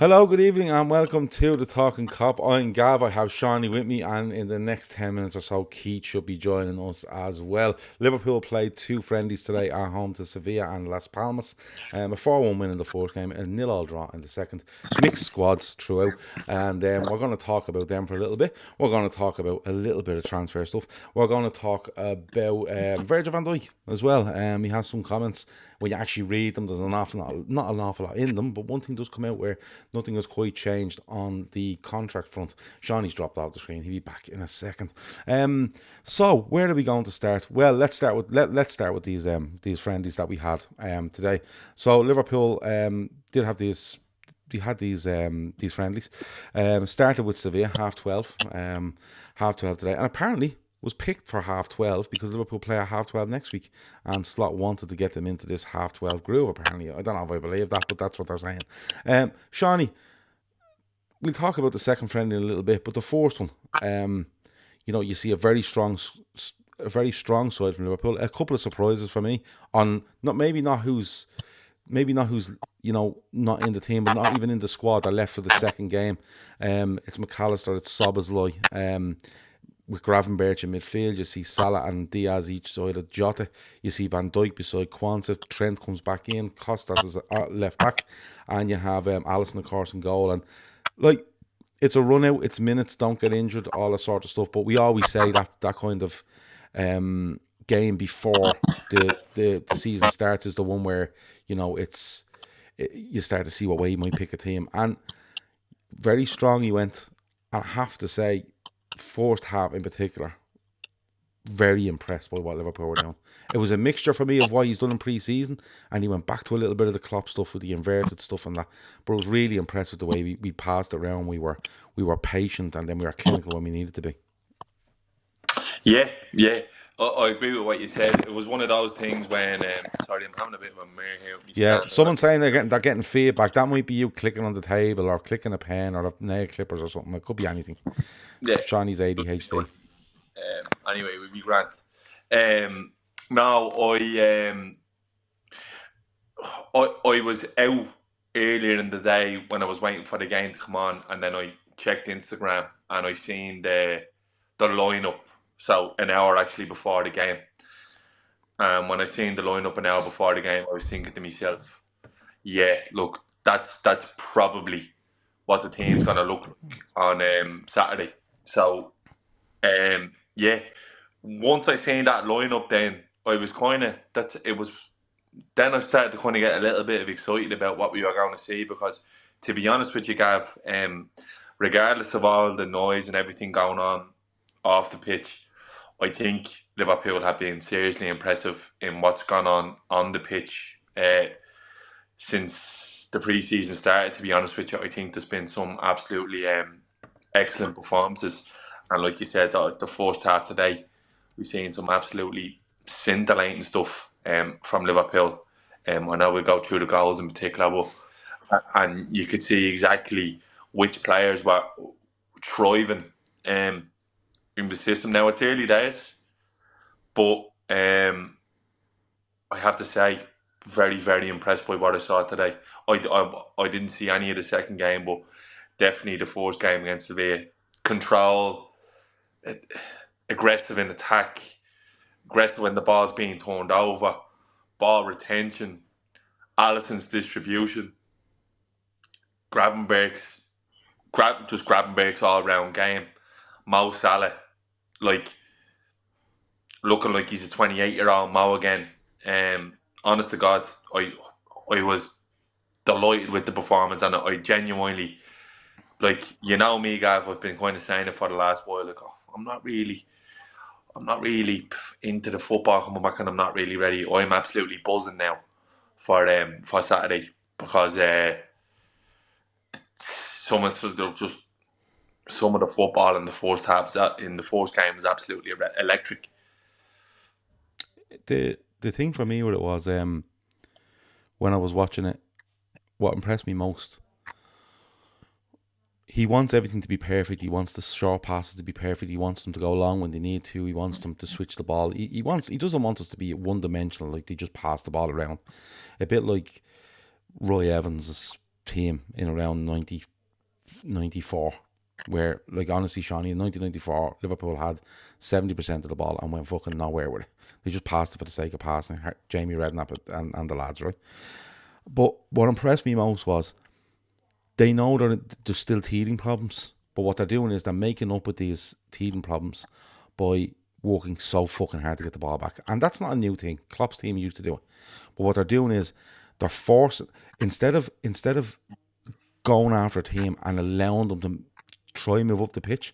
Hello, good evening, and welcome to the Talkin Kop. I'm Gav. I have Seany with me, and in the next 10 minutes or so, Keith should be joining us as well. Liverpool played two friendlies today at home to Sevilla and Las Palmas. A 4-1 win in the first game, a 0-0 draw in the second. Mixed squads throughout, and we're going to talk about them for a little bit. We're going to talk about a little bit of transfer stuff. We're going to talk about Virgil van Dijk as well. He has some comments. When you actually read them, there's not an awful lot in them, but one thing does come out where nothing has quite changed on the contract front. Seany's dropped off the screen. He'll be back in a second. So where are we going to start? Well, let's start with these friendlies that we had today. So Liverpool did have these. They had these friendlies. Started with Sevilla, half 12 today, and apparently was picked for half 12 because Liverpool play at half 12 next week, and Slot wanted to get them into this half 12 groove. Apparently, I don't know if I believe that, but that's what they're saying. Seany, we'll talk about the second friendly in a little bit, but the first one, you see a very strong side from Liverpool. A couple of surprises for me on not who's not in the team, but not even in the squad. They're left for the second game. It's McAllister, it's Szoboszlai. With Gravenberch in midfield, you see Salah and Diaz each side of Jota. You see Van Dijk beside Kwanzaa. Trent comes back in. Costas is left back, and you have Alisson, of course, in goal. And it's a run out. It's minutes. Don't get injured. All that sort of stuff. But we always say that kind of game before the season starts is the one where you start to see what way you might pick a team. And very strong he went. I have to say, first half in particular, very impressed by what Liverpool were doing. It was a mixture for me of what he's done in pre-season, and he went back to a little bit of the Klopp stuff with the inverted stuff and that. But I was really impressed with the way we passed around. We were patient, and then we were clinical when we needed to be. Yeah. I agree with what you said. It was one of those things when sorry, I'm having a bit of a mirror here. Yeah, someone's saying they're getting feedback. That might be you clicking on the table or clicking a pen or nail clippers or something. It could be anything. Yeah, Seany's ADHD. Anyway, we'd be grand. No, I was out earlier in the day when I was waiting for the game to come on, and then I checked Instagram and I seen the lineup. So an hour actually before the game. When I seen the lineup an hour before the game, I was thinking to myself, yeah, look, that's probably what the team's gonna look like on Saturday. So yeah, once I seen that lineup, then I was then I started to kind of get a little bit of excited about what we were going to see, because to be honest with you, Gav, regardless of all the noise and everything going on off the pitch, I think Liverpool have been seriously impressive in what's gone on the pitch since the pre-season started. To be honest with you, I think there's been some absolutely excellent performances, and like you said, the first half today, we've seen some absolutely scintillating stuff from Liverpool. I know we'll go through the goals in particular, and you could see exactly which players were thriving in the system. Now it's early days, but I have to say, very, very impressed by what I saw today. I didn't see any of the second game, but definitely the first game against Sevilla. Control, aggressive in attack, aggressive when the ball's being turned over, ball retention, Alisson's distribution, Gravenberch's all-round game. Mo Salah, looking like he's a 28-year-old Mo again. Honest to God, I was delighted with the performance, and I genuinely, me, Gav, I've been kind of saying it for the last while. I'm not really into the football coming back, and I'm not really ready. I'm absolutely buzzing now for Saturday, because some of the football in the first half, in the first game, was absolutely electric. The thing for me, what it was, when I was watching it, what impressed me most, he wants everything to be perfect. He wants the short passes to be perfect. He wants them to go long when they need to. He wants them to switch the ball. He doesn't want us to be one-dimensional, like they just pass the ball around. A bit like Roy Evans' team in around 94, where, like, honestly, Shawnee, in 1994, Liverpool had 70% of the ball and went fucking nowhere with it. They just passed it for the sake of passing. Jamie Redknapp and the lads, right? But what impressed me most was they know that there's still teething problems, but what they're doing is they're making up with these teething problems by working so fucking hard to get the ball back. And that's not a new thing. Klopp's team used to do it. But what they're doing is they're forcing, instead of going after a team and allowing them to try and move up the pitch,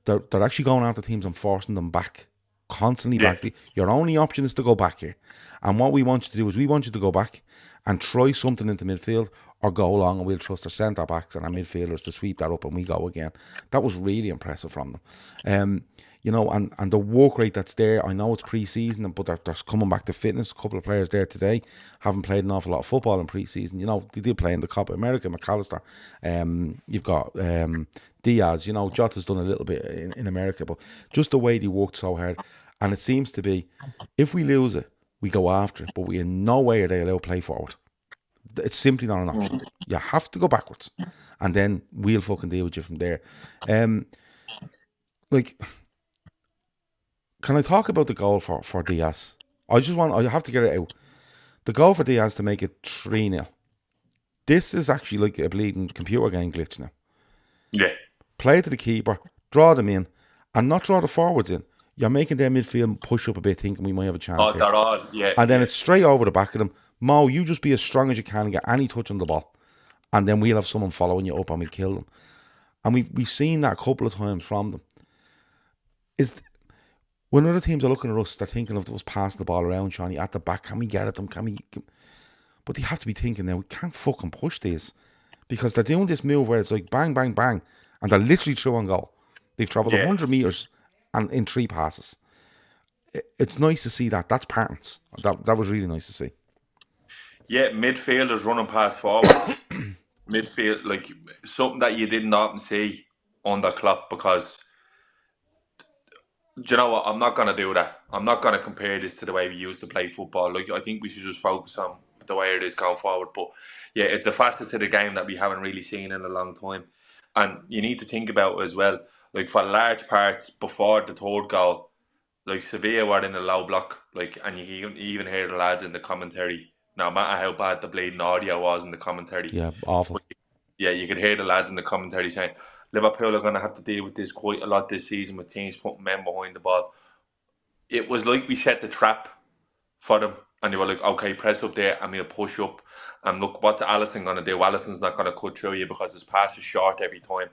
they're actually going after teams and forcing them back, constantly back. Your only option is to go back here. And what we want you to do is we want you to go back and try something into midfield, or go along and we'll trust our centre backs and our midfielders to sweep that up and we go again. That was really impressive from them. And the work rate that's there, I know it's pre-season, but they're coming back to fitness. A couple of players there today haven't played an awful lot of football in pre-season. They did play in the Copa America, McAllister. You've got Diaz, Jota's done a little bit in America, but just the way they worked so hard. And it seems to be, if we lose it, we go after it, but we in no way are they allowed to play forward. It's simply not an option. You have to go backwards, and then we'll fucking deal with you from there. Can I talk about the goal for Diaz? I have to get it out. The goal for Diaz to make it 3-0. This is actually like a bleeding computer game glitch now. Yeah. Play it to the keeper, draw them in, and not draw the forwards in. You're making their midfield push up a bit, thinking we might have a chance here. They're all, yeah. And then it's straight over the back of them. Mo, you just be as strong as you can and get any touch on the ball. And then we'll have someone following you up and we'll kill them. And we've seen that a couple of times from them. When other teams are looking at us, they're thinking of us passing the ball around, Shawnee, at the back. Can we get at them? But they have to be thinking now, we can't fucking push these. Because they're doing this move where it's like bang, bang, bang. And they're literally through on goal. They've travelled 100 metres and in 3 passes. It's nice to see that. That's patterns. That was really nice to see. Yeah, midfielders running past forward. Midfield, like, something that you didn't often see under Klopp, because, do you know what? I'm not going to do that. I'm not going to compare this to the way we used to play football. Like, I think we should just focus on the way it is going forward. But yeah, it's a facet to the game that we haven't really seen in a long time. And you need to think about it as well. Like, for large parts before the third goal, like, Sevilla were in a low block, like, and you even hear the lads in the commentary, no matter how bad the bleeding audio was in the commentary. Yeah, awful. Yeah, you could hear the lads in the commentary saying, Liverpool are going to have to deal with this quite a lot this season, with teams putting men behind the ball. It was like we set the trap for them, and they were like, okay, press up there and we'll push up. And look, what's Alisson going to do? Alisson's not going to cut through you because his pass is short every time.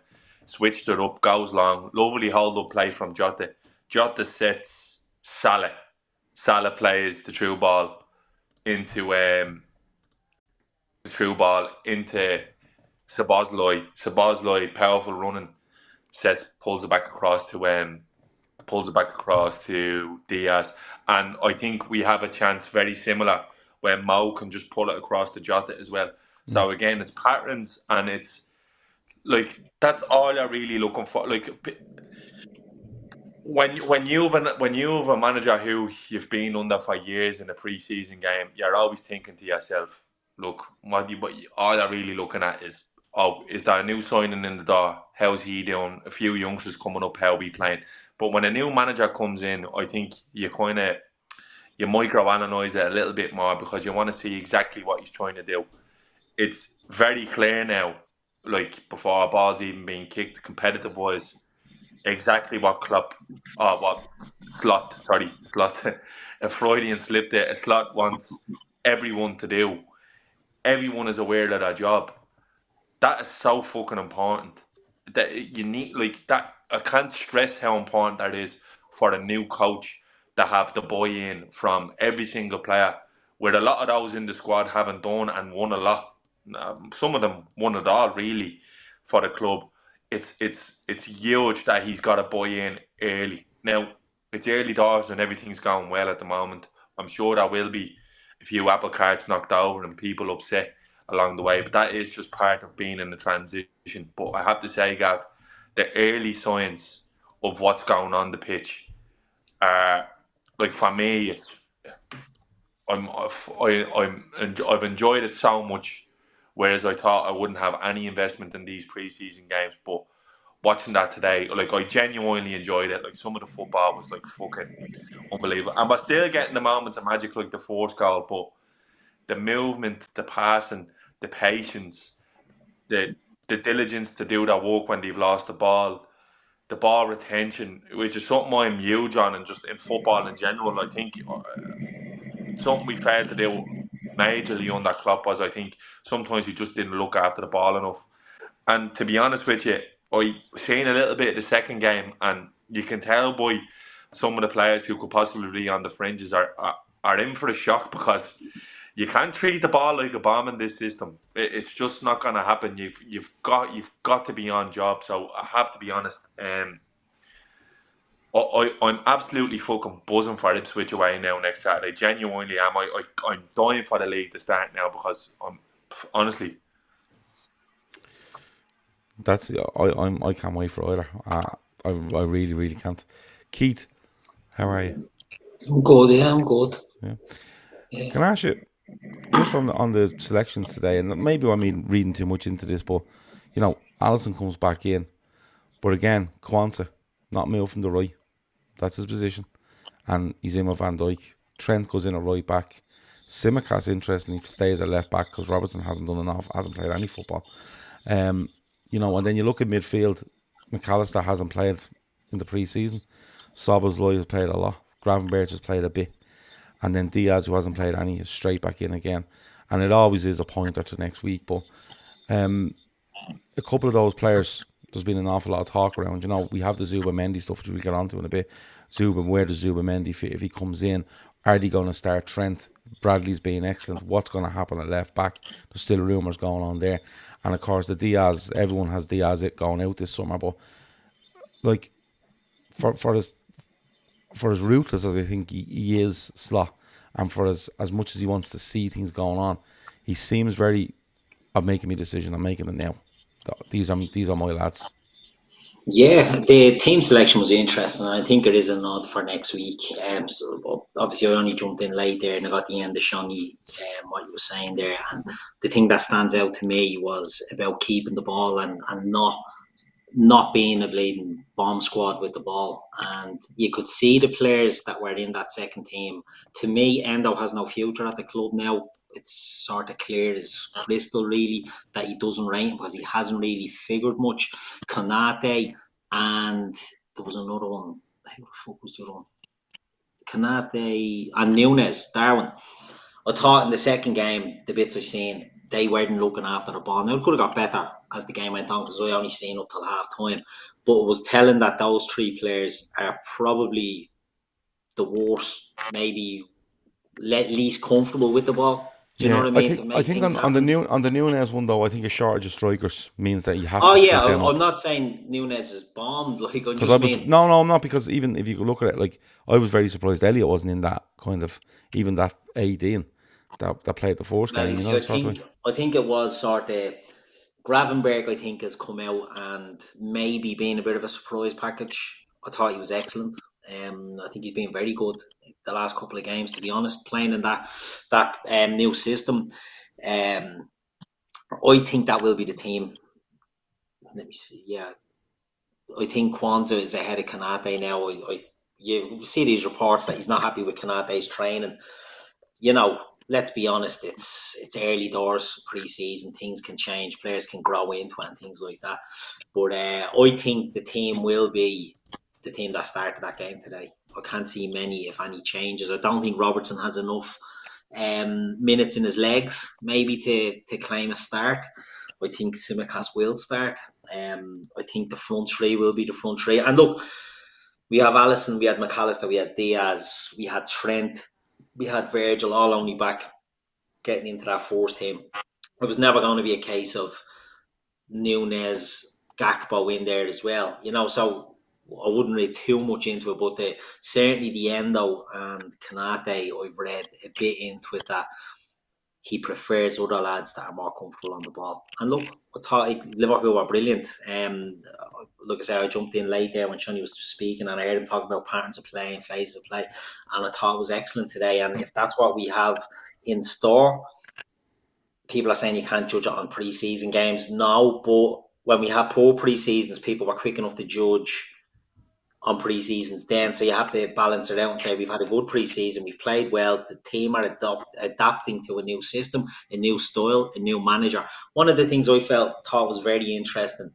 Switched it up, goes long. Lovely hold-up play from Jota. Jota sets Salah. Salah plays the through ball into Szoboszlai, powerful running, pulls it back across to Diaz. And I think we have a chance very similar where Mo can just pull it across to Jota as well. So again, it's patterns, and it's like, that's all you're really looking for. Like, when you have a manager who you've been under for years in a pre-season game, you're always thinking to yourself, look, all you're really looking at is, is there a new signing in the door? How's he doing? A few youngsters coming up, how are we playing? But when a new manager comes in, I think you microanalyze it a little bit more, because you want to see exactly what he's trying to do. It's very clear now, like, before a ball's even being kicked, competitive wise, exactly what Slot, a Freudian slip there, Slot wants everyone to do. Everyone is aware of their job. That is so fucking important. That you need, like, that. I can't stress how important that is for a new coach to have the buy-in from every single player, where a lot of those in the squad haven't done and won a lot. Some of them won it all, really, for the club. It's huge that he's got to buy in early. Now, it's early doors and everything's going well at the moment. I'm sure there will be a few apple carts knocked over and people upset along the way, but that is just part of being in the transition. But I have to say, Gav, the early signs of what's going on the pitch are, like, for me, I've enjoyed it so much whereas I thought I wouldn't have any investment in these preseason games. But watching that today, like, I genuinely enjoyed it. Like, some of the football was like fucking unbelievable, and we're still getting the moments of magic, like the fourth goal. But the movement, the passing, the patience, the diligence to do that work when they've lost the ball retention, which is something I'm huge on, and just in football in general. I think something we failed to do majorly on that Klopp was, I think, sometimes we just didn't look after the ball enough. And to be honest with you, I seen a little bit of the second game, and you can tell by some of the players who could possibly be on the fringes are in for a shock, because you can't treat the ball like a bomb in this system. It's just not going to happen. You've got to be on job. So I have to be honest. I'm absolutely fucking buzzing for Ipswich away now next Saturday. Genuinely am. I'm dying for the league to start now, because I'm honestly. I can't wait for either. I really, really can't. Keith, how are you? I'm good. Yeah, I'm good. Yeah. Can I ask you, just on the selections today, and maybe I'm reading too much into this, but you know, Alisson comes back in, but again, Kwanzaa not moved from the right. That's his position, and he's in with Van Dijk. Trent goes in at right back. Tsimikas, interestingly, stays at left back because Robertson hasn't done enough, hasn't played any football. You know, and then you look at midfield. McAllister hasn't played in the pre-season. Szoboszlai has played a lot. Gravenberch has played a bit. And then Diaz, who hasn't played any, is straight back in again. And it always is a pointer to next week. But a couple of those players, there's been an awful lot of talk around. You know, we have the Zubimendi stuff, which we'll get onto in a bit. Where does Zubimendi fit if he comes in? Are they going to start Trent? Bradley's being excellent. What's going to happen at left back? There's still rumours going on there. And of course, the Diaz, everyone has Diaz going out this summer. But like, for as ruthless as I think he is, Slot, and for as much as he wants to see things going on, he seems very, I'm making my decision, I'm making it now. These are my lads. Yeah, the team selection was interesting, and I think it is a nod for next week. So obviously, I only jumped in late there, and I got the end of Shawnee, what you were saying there. And the thing that stands out to me was about keeping the ball and not being a bleeding bomb squad with the ball. And you could see the players that were in that second team. To me, Endo has no future at the club now. It's sort of clear as crystal, really, that he doesn't rate him because he hasn't really figured much. Konate, and there was another one. Who the fuck was the other one? Konate and Nunez, Darwin. I thought in the second game, the bits I seen, they weren't looking after the ball. Now, it could have got better as the game went on because I only seen up till half time. But it was telling that those three players are probably the worst, maybe least comfortable with the ball. Do you know what I mean? I think on the Nunez one though, I think a shortage of strikers means that he has. Oh to yeah, them I'm not saying Nunez is bombed. Like I'm just I'm not, because even if you look at it, like I was very surprised Elliot wasn't in that kind of, even that AD that played the first game. You know, I think it was sort of Gravenberch. I think has come out and maybe been a bit of a surprise package. I thought he was excellent. I think he's been very good the last couple of games, to be honest, playing in that new system. I think that will be the team. Let me see. Yeah, I think Kwanzaa is ahead of Konate now. You see these reports that he's not happy with Konate's training. You know, let's be honest. It's early doors, pre-season. Things can change. Players can grow into it and things like that. But I think the team will be the team that started that game today. I can't see many, if any, changes. I don't think Robertson has enough minutes in his legs, maybe to claim a start. I think Tsimikas will start. I think the front three will be the front three. And look, we have Alisson, we had McAllister, we had Diaz, we had Trent, we had Virgil, all only back getting into that first team. It was never going to be a case of Nunez, Gakpo in there as well, you know, so I wouldn't read too much into it, but certainly the Endo and Konate, I've read a bit into it that he prefers other lads that are more comfortable on the ball. And look, I thought Liverpool were brilliant. Like I said, I jumped in late there when Shawnee was speaking and I heard him talking about patterns of play and phases of play, and I thought it was excellent today. And if that's what we have in store, people are saying you can't judge it on pre-season games. No, but when we have poor pre-seasons, people were quick enough to judge on pre-seasons then. So you have to balance it out and say we've had a good pre-season, we've played well, the team are adapting to a new system, a new style, a new manager. One of the things I thought was very interesting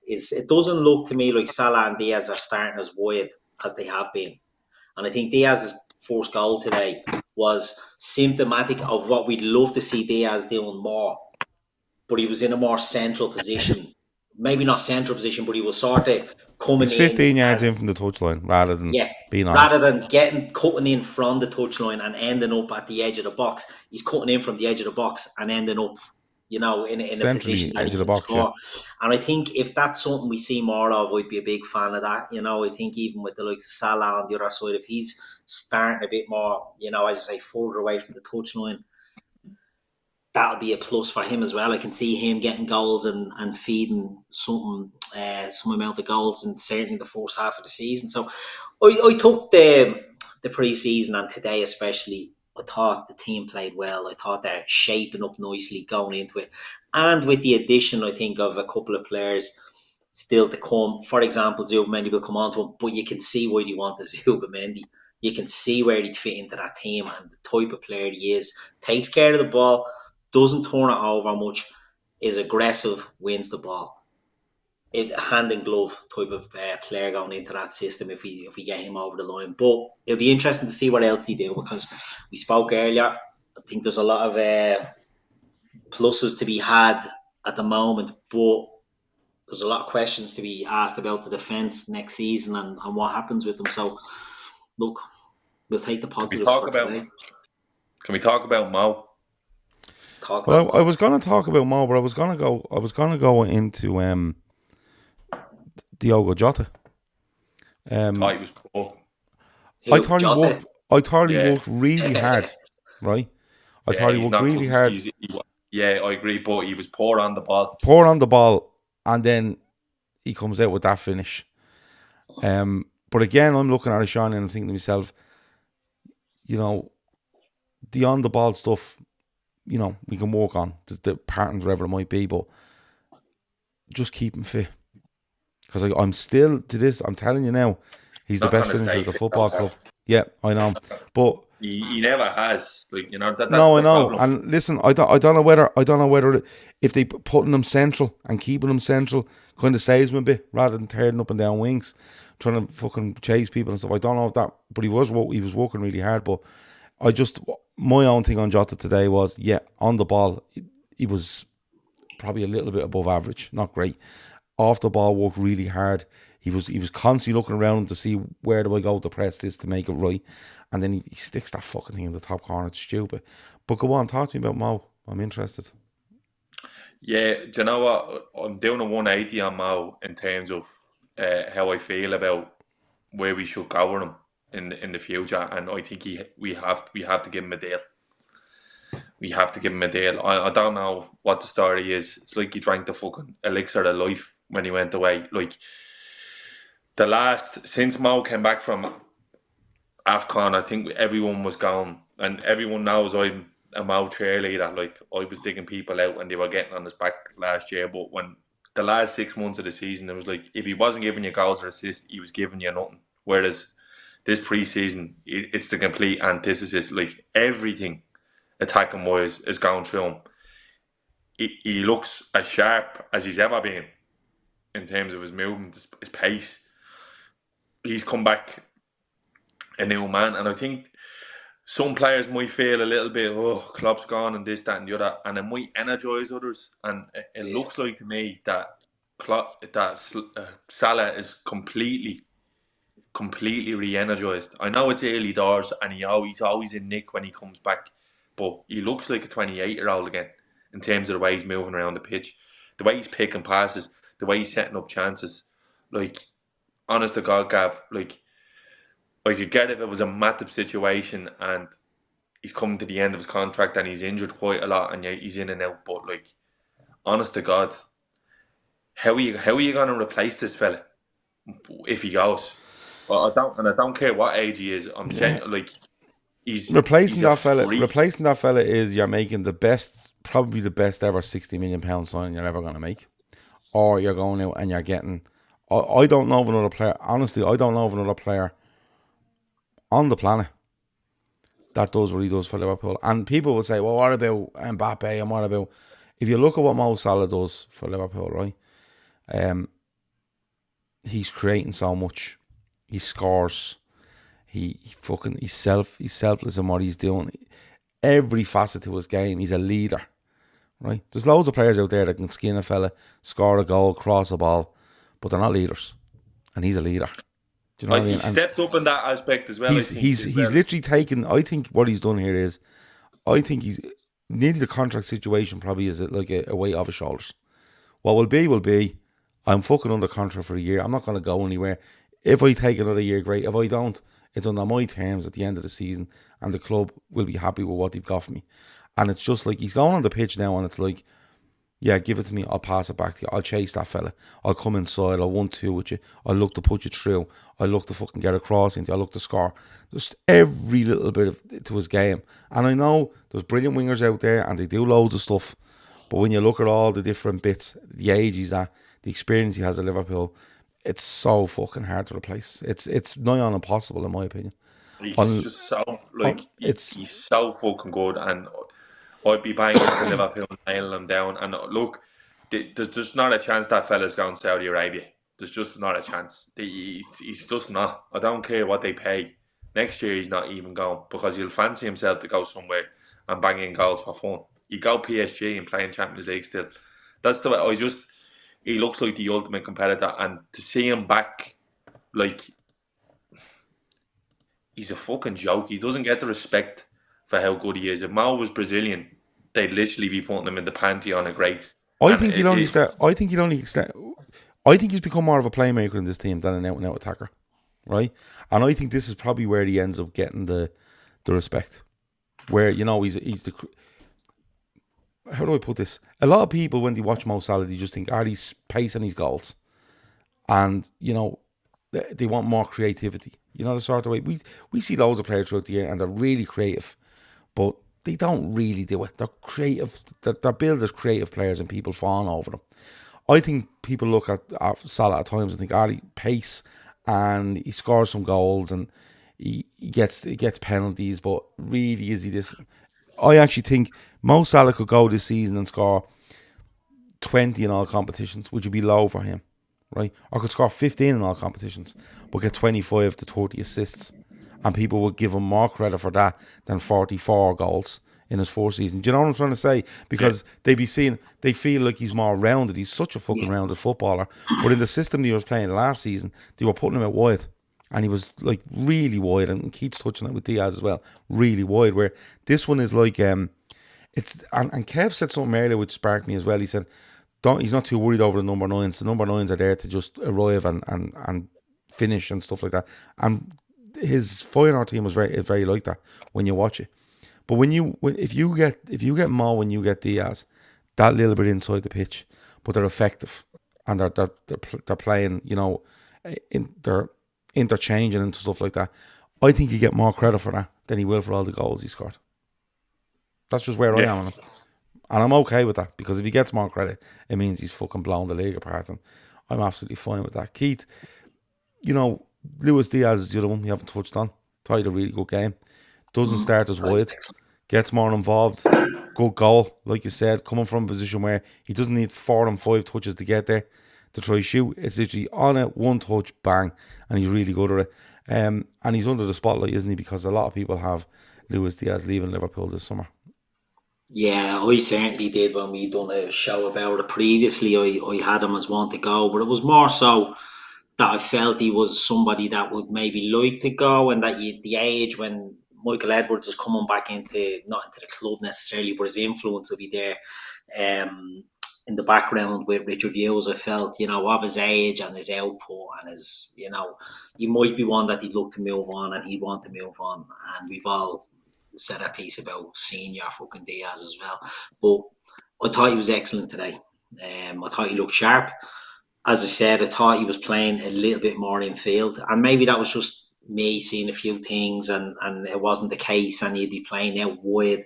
is it doesn't look to me like Salah and Diaz are starting as wide as they have been. And I think Diaz's first goal today was symptomatic of what we'd love to see Diaz doing more. But he was in a more central position. Maybe not central position, but he was sort of coming He's in. 15 yards in from the touchline rather than being on. Rather than cutting in from the touchline and ending up at the edge of the box, he's cutting in from the edge of the box and ending up, in a position that he can score. Yeah. And I think if that's something we see more of, I'd be a big fan of that. I think even with the likes of Salah on the other side, if he's starting a bit more, as I say, further away from the touchline, that'll be a plus for him as well. I can see him getting goals and feeding some amount of goals, and certainly the first half of the season. So I took the pre-season, and today especially, I thought the team played well. I thought they're shaping up nicely going into it. And with the addition, I think, of a couple of players still to come. For example, Zubimendi will come on to him, but you can see why you want the Zubimendi. You can see where he'd fit into that team and the type of player he is. Takes care of the ball, doesn't turn it over much, is aggressive, wins the ball. Hand and glove type of player going into that system if we get him over the line. But it'll be interesting to see what else he do, because we spoke earlier. I think there's a lot of pluses to be had at the moment, but there's a lot of questions to be asked about the defence next season and what happens with them. So, look, we'll take the positives for today. Can we talk about Mo? I was going to talk about Mo, but I was going to go into Diogo Jota. I thought he was poor. I thought he worked really hard, right? I thought he worked really hard. I agree, but he was poor on the ball. Poor on the ball, and then he comes out with that finish. But again, I'm looking at it, Sean, and I'm thinking to myself, the on the ball stuff, we can work on the patterns, whatever it might be, but just keep him fit. Because I'm still to this. I'm telling you now, he's the best finisher of the football club. Yeah, I know, but he never has. That's I know. problem. And listen, I don't know whether if they putting him central and keeping him central kind of saves him a bit rather than tearing up and down wings, trying to fucking chase people and stuff. I don't know if that, but he was working really hard. But my own thing on Jota today was, on the ball, he was probably a little bit above average, not great. Off the ball, worked really hard. He was constantly looking around to see where do I go to press this to make it right, and then he sticks that fucking thing in the top corner. It's stupid. But go on, talk to me about Mo. I'm interested. Yeah, do you know what? I'm doing a 180 on Mo in terms of how I feel about where we should go with him in the future, and I think we have to give him a deal. We have to give him a deal. I don't know what the story is. It's like he drank the fucking elixir of life when he went away. Like, since Mo came back from AFCON, I think everyone was gone, and everyone knows I'm a Mo cheerleader. Like, I was digging people out and they were getting on his back last year, but when the last 6 months of the season, it was like, if he wasn't giving you goals or assists, he was giving you nothing. Whereas this pre-season, it's the complete antithesis. Like, everything attacking wise is going through him. He looks as sharp as he's ever been in terms of his movement, his pace. He's come back a new man, and I think some players might feel a little bit, Klopp's gone and this, that and the other, and it might energise others, and it looks like to me that Salah is completely re-energised. I know it's early doors and he's always in nick when he comes back, but he looks like a 28-year-old again in terms of the way he's moving around the pitch, the way he's picking passes, the way he's setting up chances. Like, honest to God, Gav, like, I could get if it was a Matip situation and he's coming to the end of his contract and he's injured quite a lot and he's in and out, but like, honest to God, how are you going to replace this fella if he goes? I don't care what age he is. I'm saying, like, replacing a that fella. freak. Replacing that fella is you're making probably the best ever £60 million signing you're ever going to make, or you're going out and you're getting. I don't know of another player. Honestly, I don't know of another player on the planet that does what he does for Liverpool. And people will say, well, what about Mbappe and what about... If you look at what Mo Salah does for Liverpool, right? He's creating so much. He scores. He's selfless in what he's doing. Every facet to his game, he's a leader, right? There's loads of players out there that can skin a fella, score a goal, cross a ball, but they're not leaders. And he's a leader. Do you know what I mean? He stepped up in that aspect as well. He's literally taken. I think what he's done here is, I think he's nearly the contract situation probably is like a weight off his shoulders. What will be. I'm fucking under contract for a year. I'm not going to go anywhere. If I take another year, great. If I don't, it's under my terms at the end of the season, and the club will be happy with what they've got for me. And it's just like he's going on the pitch now, and it's like, yeah, give it to me. I'll pass it back to you. I'll chase that fella. I'll come inside. I'll 1-2 with you. I'll look to put you through. I'll look to fucking get across into you. I'll look to score. Just every little bit to his game. And I know there's brilliant wingers out there and they do loads of stuff. But when you look at all the different bits, the age he's at, the experience he has at Liverpool, it's so fucking hard to replace. It's nigh on impossible in my opinion. He's just so he's so fucking good, and I'd be banging for Liverpool and nailing him down. And look, there's just not a chance that fella's going to Saudi Arabia. There's just not a chance. He's just not. I don't care what they pay. Next year he's not even going, because he'll fancy himself to go somewhere and bang in goals for fun. You go PSG and playing Champions League still. That's the way. He looks like the ultimate competitor, and to see him back, like, he's a fucking joke. He doesn't get the respect for how good he is. If Mo was Brazilian, they'd literally be putting him in the pantheon of greats. I think he's become more of a playmaker in this team than an out-and-out attacker, right? And I think this is probably where he ends up getting the respect. Where, you know, he's the... How do I put this? A lot of people, when they watch Mo Salah, they just think, he's pacing his goals. And, you know, they want more creativity. You know, the sort of way. We see loads of players throughout the year and they're really creative, but they don't really do it. They're creative. They're billed as creative players and people fawn over them. I think people look at Salah at times and think, he pace and he scores some goals and he gets penalties, but really is he this... I actually think Mo Salah could go this season and score 20 in all competitions, which would be low for him, right? Or could score 15 in all competitions, but get 25 to 30 assists. And people would give him more credit for that than 44 goals in his 4 seasons. Do you know what I'm trying to say? Because they feel like he's more rounded. He's such a fucking rounded footballer. But in the system he was playing last season, they were putting him out wide. And he was like really wide, and Keith's touching it with Diaz as well, really wide. Where this one is like, and Kev said something earlier which sparked me as well. He said, he's not too worried over the number 9s. The number 9s are there to just arrive and finish and stuff like that. And his Feyenoord team was very like that when you watch it. But if you get Mo and you get Diaz, that little bit inside the pitch, but they're effective and they're playing, you know, they're interchanging and stuff like that. I think you get more credit for that than he will for all the goals he scored. That's just where I am on him. And I'm okay with that, because if he gets more credit, it means he's fucking blown the league apart, and I'm absolutely fine with that. Keith, you know, Luis Diaz is the other one we haven't touched on. Thought he had a really good game. Doesn't start as wide, gets more involved. Good goal, like you said, coming from a position where he doesn't need 4 and 5 touches to get there to try shoot. It's literally on it, one touch, bang, and he's really good at it. And he's under the spotlight, isn't he? Because a lot of people have Luis Diaz leaving Liverpool this summer. Yeah, I certainly did when we done a show about it previously. I had him as one to go, but it was more so that I felt he was somebody that would maybe like to go, and that the age when Michael Edwards is coming back not into the club necessarily, but his influence will be there. In the background with Richard Hughes, I felt, you know, of his age and his output and his, you know, he might be one that he'd look to move on and he'd want to move on. And we've all said a piece about senior fucking Diaz as well. But I thought he was excellent today. I thought he looked sharp. As I said, I thought he was playing a little bit more in field. And maybe that was just me seeing a few things and it wasn't the case and he'd be playing out wide.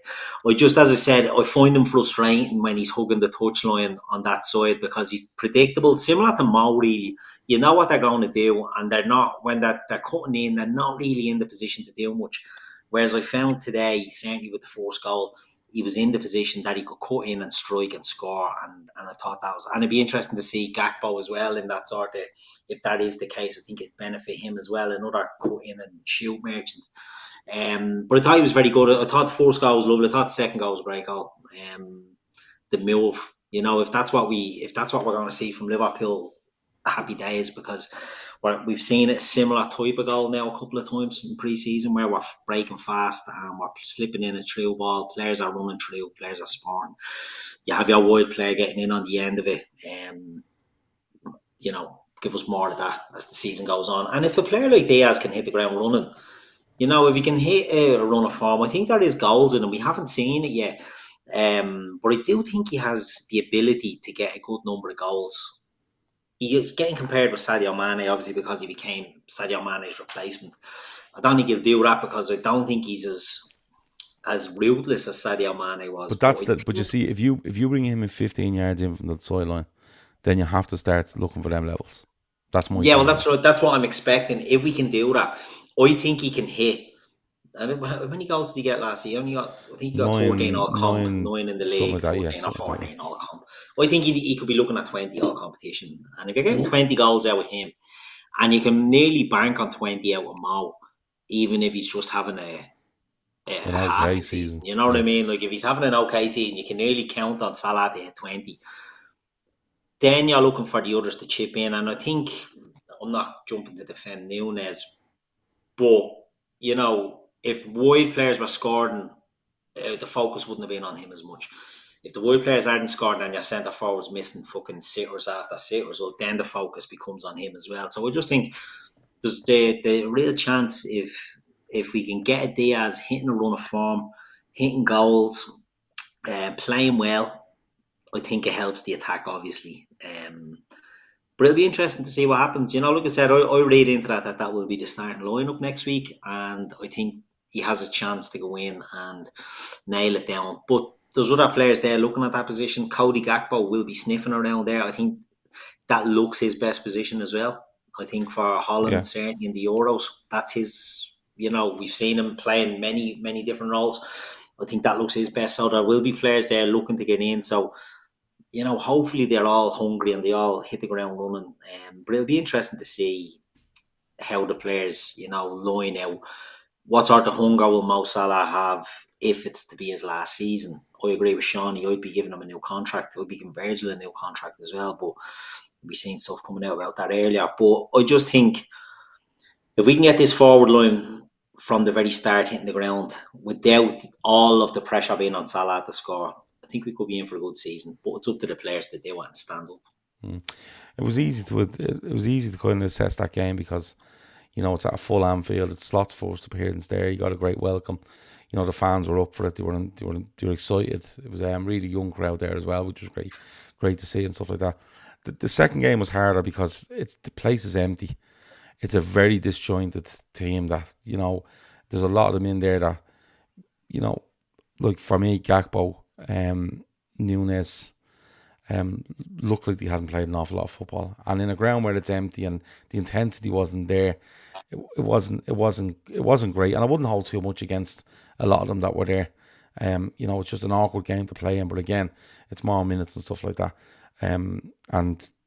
As I said, I find him frustrating when he's hugging the touchline on that side because he's predictable, similar to Mo really. You know what they're going to do and they're not, when they're cutting in, they're not really in the position to do much. Whereas I found today, certainly with the first goal, he was in the position that he could cut in and strike and score, and I thought that was, and it'd be interesting to see Gakpo as well in that sort of, if that is the case, I think it'd benefit him as well, another cut in and shoot merchant. But I thought he was very good. I thought the first goal was lovely. I thought the second goal was a great goal. The move, if that's what we're going to see from Liverpool, happy days, because we've seen a similar type of goal now a couple of times in pre-season where we're breaking fast and we're slipping in a through ball. Players are running through, players are sparring. You have your wide player getting in on the end of it. Give us more of that as the season goes on. And if a player like Diaz can hit the ground running, if he can hit a run of form, I think there is goals in him. We haven't seen it yet. But I do think he has the ability to get a good number of goals. He's getting compared with Sadio Mane, obviously, because he became Sadio Mane's replacement. I don't think he'll do that because I don't think he's as ruthless as Sadio Mane was. But you see, if you bring him in 15 yards in from the sideline, then you have to start looking for them levels. That's my well, that's what I'm expecting. If we can do that, I think he can hit. How many goals did he get last year? I think he got 13 all comp, 9 in the league, like 14 or 14 all comp. I think he could be looking at 20 all competition. And if you're getting 20 goals out of him, and you can nearly bank on 20 out of Mo, even if he's just having a half a season. You know what I mean? Like if he's having an okay season, you can nearly count on Salah to hit 20. Then you're looking for the others to chip in. And I think, I'm not jumping to defend Nunez, but, if wide players were scoring, the focus wouldn't have been on him as much. If the wide players hadn't scored and your centre forwards missing fucking sitters after sitters, well, then the focus becomes on him as well. So I just think there's the real chance if we can get a Diaz hitting a run of form, hitting goals, playing well, I think it helps the attack, obviously. But it'll be interesting to see what happens. Like I said, I read into that will be the starting lineup next week, and I think he has a chance to go in and nail it down. But there's other players there looking at that position. Cody Gakpo will be sniffing around there. I think that looks his best position as well. I think for Holland, certainly in the Euros, that's his, we've seen him playing many, many different roles. I think that looks his best. So there will be players there looking to get in. So, hopefully they're all hungry and they all hit the ground running. But it'll be interesting to see how the players, line out. What sort of hunger will Mo Salah have if it's to be his last season? I agree with Seany. I'd be giving him a new contract. I'd be giving Virgil a new contract as well. But we've seen stuff coming out about that earlier. But I just think if we can get this forward line from the very start hitting the ground without all of the pressure being on Salah to score, I think we could be in for a good season. But it's up to the players to do it and stand up. It was easy to kind of assess that game because it's at a full Anfield. It's Slot's first appearance there. You got a great welcome. The fans were up for it. They were excited. It was a really young crowd there as well, which was great to see and stuff like that. The second game was harder because the place is empty. It's a very disjointed team that there's a lot of them in there that like for me, Gakpo, Nunez, looked like they hadn't played an awful lot of football, and in a ground where it's empty and the intensity wasn't there, it wasn't great. And I wouldn't hold too much against a lot of them that were there. It's just an awkward game to play in, but again, it's more minutes and stuff like that. And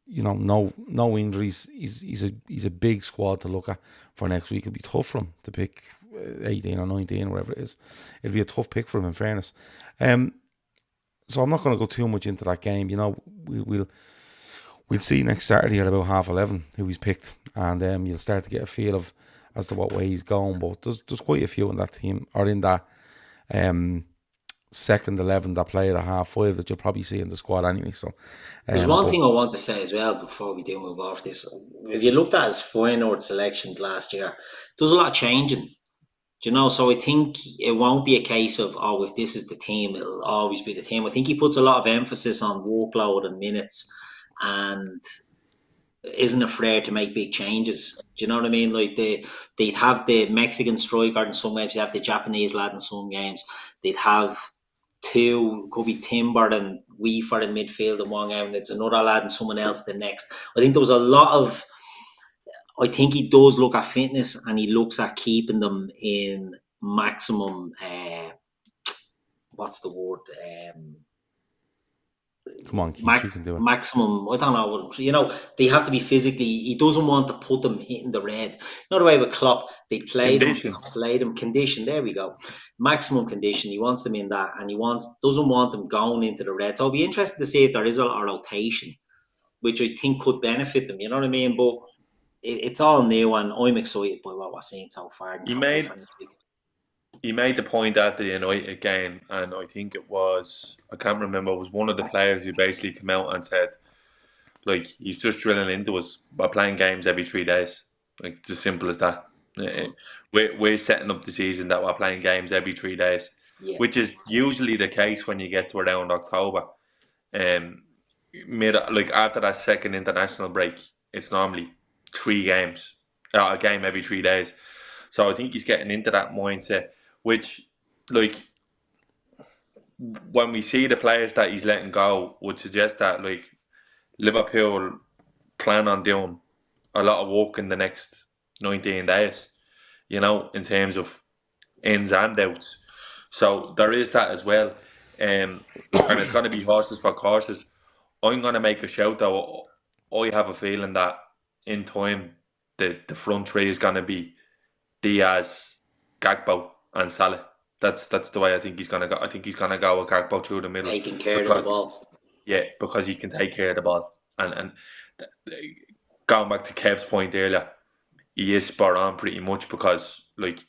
no injuries. He's a big squad to look at for next week. It'll be tough for him to pick 18 or 19 or whatever it is. It'll be a tough pick for him, in fairness. So I'm not going to go too much into that game. We'll see next Saturday at about 11:30 who he's picked, and you'll start to get a feel as to what way he's going. But there's quite a few in that team, or in that second 11 that play at 5:30 that you'll probably see in the squad anyway. So there's one thing I want to say as well before we do move off this. If you looked at his Feyenoord selections last year, there's a lot of changing. So I think it won't be a case of, if this is the team, it'll always be the team. I think he puts a lot of emphasis on workload and minutes, and isn't afraid to make big changes. Do you know what I mean? Like they'd have the Mexican striker in some games, you have the Japanese lad in some games. They'd have two, could be Timber and Weaver in midfield in one game, and it's another lad and someone else the next. I think there was a lot of. I think he does look at fitness and he looks at keeping them in maximum. What's the word? Come on, Keith, you can do it. Maximum, I don't know. They have to be physically. He doesn't want to put them hitting the red. Not the way with Klopp. They play them condition. There we go. Maximum condition. He wants them in that, and doesn't want them going into the red. So it'll be interesting to see if there is a lot of rotation, which I think could benefit them. You know what I mean? But it's all new, and I'm excited by what we're seeing so far. He made the point after the United game, and I think it was, I can't remember, it was one of the players who basically came out and said, like, he's just drilling into us by playing games every 3 days. Like, it's as simple as that. We're setting up the season that we're playing games every 3 days, which is usually the case when you get to around October. After that second international break, it's normally 3 games, a game every 3 days. So I think he's getting into that mindset, which, like, when we see the players that he's letting go, would suggest that, like, Liverpool plan on doing a lot of work in the next 19 days, you know, in terms of ins and outs. So there is that as well. And it's going to be horses for courses. I'm going to make a shout, though. I have a feeling that in time, the front three is going to be Diaz, Gakpo, and Salah. That's the way I think he's gonna go. I think he's gonna go with Gakpo through the middle. Taking care of the ball. Yeah, because he can take care of the ball. And going back to Kev's point earlier, he is spot on pretty much, because, like,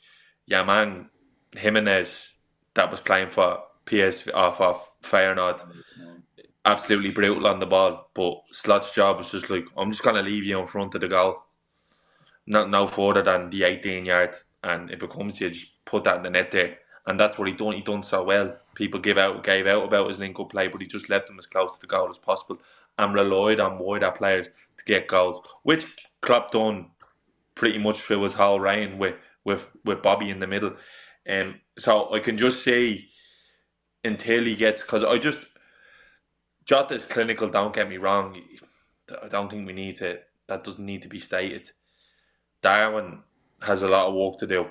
yeah, man, Jimenez that was playing for for Feyenoord, absolutely brutal on the ball. But Slot's job was just like, I'm just gonna leave you in front of the goal, no further than the 18 yard, and if it comes to you, just put that in the net there. And that's what he done so well. People gave out about his link-up play, but he just left them as close to the goal as possible and relied on wider players to get goals, which Klopp done pretty much through his whole reign with Bobby in the middle. So I can just say, until he gets, because Jota is clinical, don't get me wrong. I don't think that doesn't need to be stated. Darwin has a lot of work to do.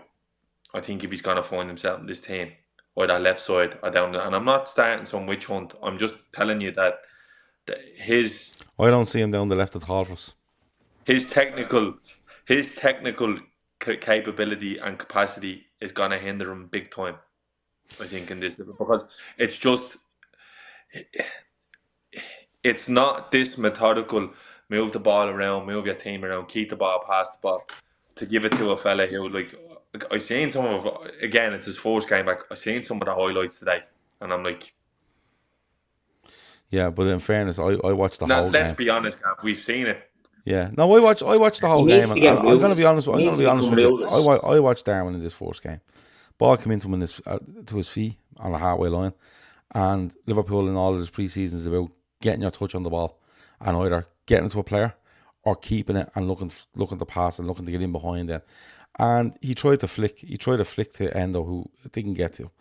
I think if he's going to find himself in this team, or that left side, or down there. And I'm not starting some witch hunt. I'm just telling you that I don't see him down the left at all for us. His technical capability and capacity is going to hinder him big time, I think, in this, because it's not this methodical, move the ball around, move your team around, keep the ball, pass the ball, to give it to a fella who, like, I've seen some of, again, it's his first game back, I've seen some of the highlights today, and I'm like... Yeah, but in fairness, I watched the whole game. Let's be honest, we've seen it. Yeah, no, I watched the whole game, and I'm going to be honest with you. I watched Darwin in this first game. Ball came into him to his feet on the halfway line, and Liverpool in all of his pre-season is about getting your touch on the ball and either getting it to a player or keeping it and looking to pass and looking to get in behind it. And he tried to flick to Endo, who it didn't get to.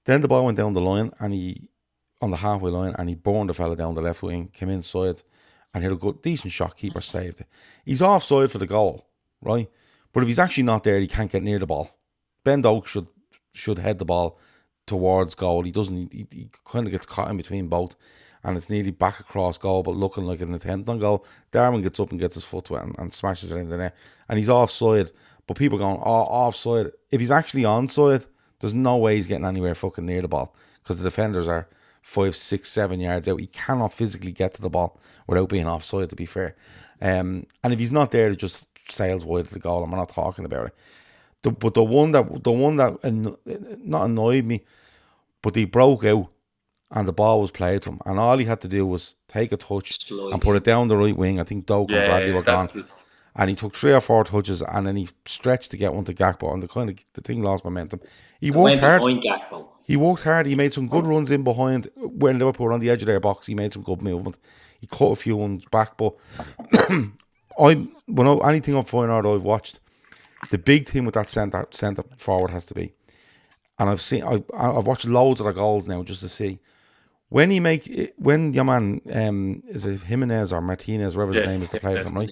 Then the ball went down the line, and on the halfway line, and he burned the fella down the left wing, came inside, and he had a good, decent shot. Keeper saved it. He's offside for the goal, right? But if he's actually not there, he can't get near the ball. Ben Doak should head the ball towards goal. He doesn't. He kind of gets caught in between both, and it's nearly back across goal, but looking like an attempt on goal. Darwin gets up and gets his foot to it and smashes it in the net, and he's offside. But people going, offside. If he's actually onside, there's no way he's getting anywhere fucking near the ball, because the defenders are 5, 6, 7 yards out. He cannot physically get to the ball without being offside, to be fair. And if he's not there, it just sails wide of the goal, and we're not talking about it. But the one that not annoyed me, but he broke out and the ball was played to him, and all he had to do was take a touch and put it down the right wing. I think Doak and Bradley were gone. And he took 3 or 4 touches, and then he stretched to get one to Gakpo, and the thing lost momentum. He worked hard. He worked hard. He made some good runs in behind when Liverpool were on the edge of their box. He made some good movement. He cut a few ones back, but anything on Feyenoord I've watched, the big thing with that centre forward has to be, and I've watched loads of the goals now just to see when your man is it Jimenez or Martinez, whatever his name is, to play with him,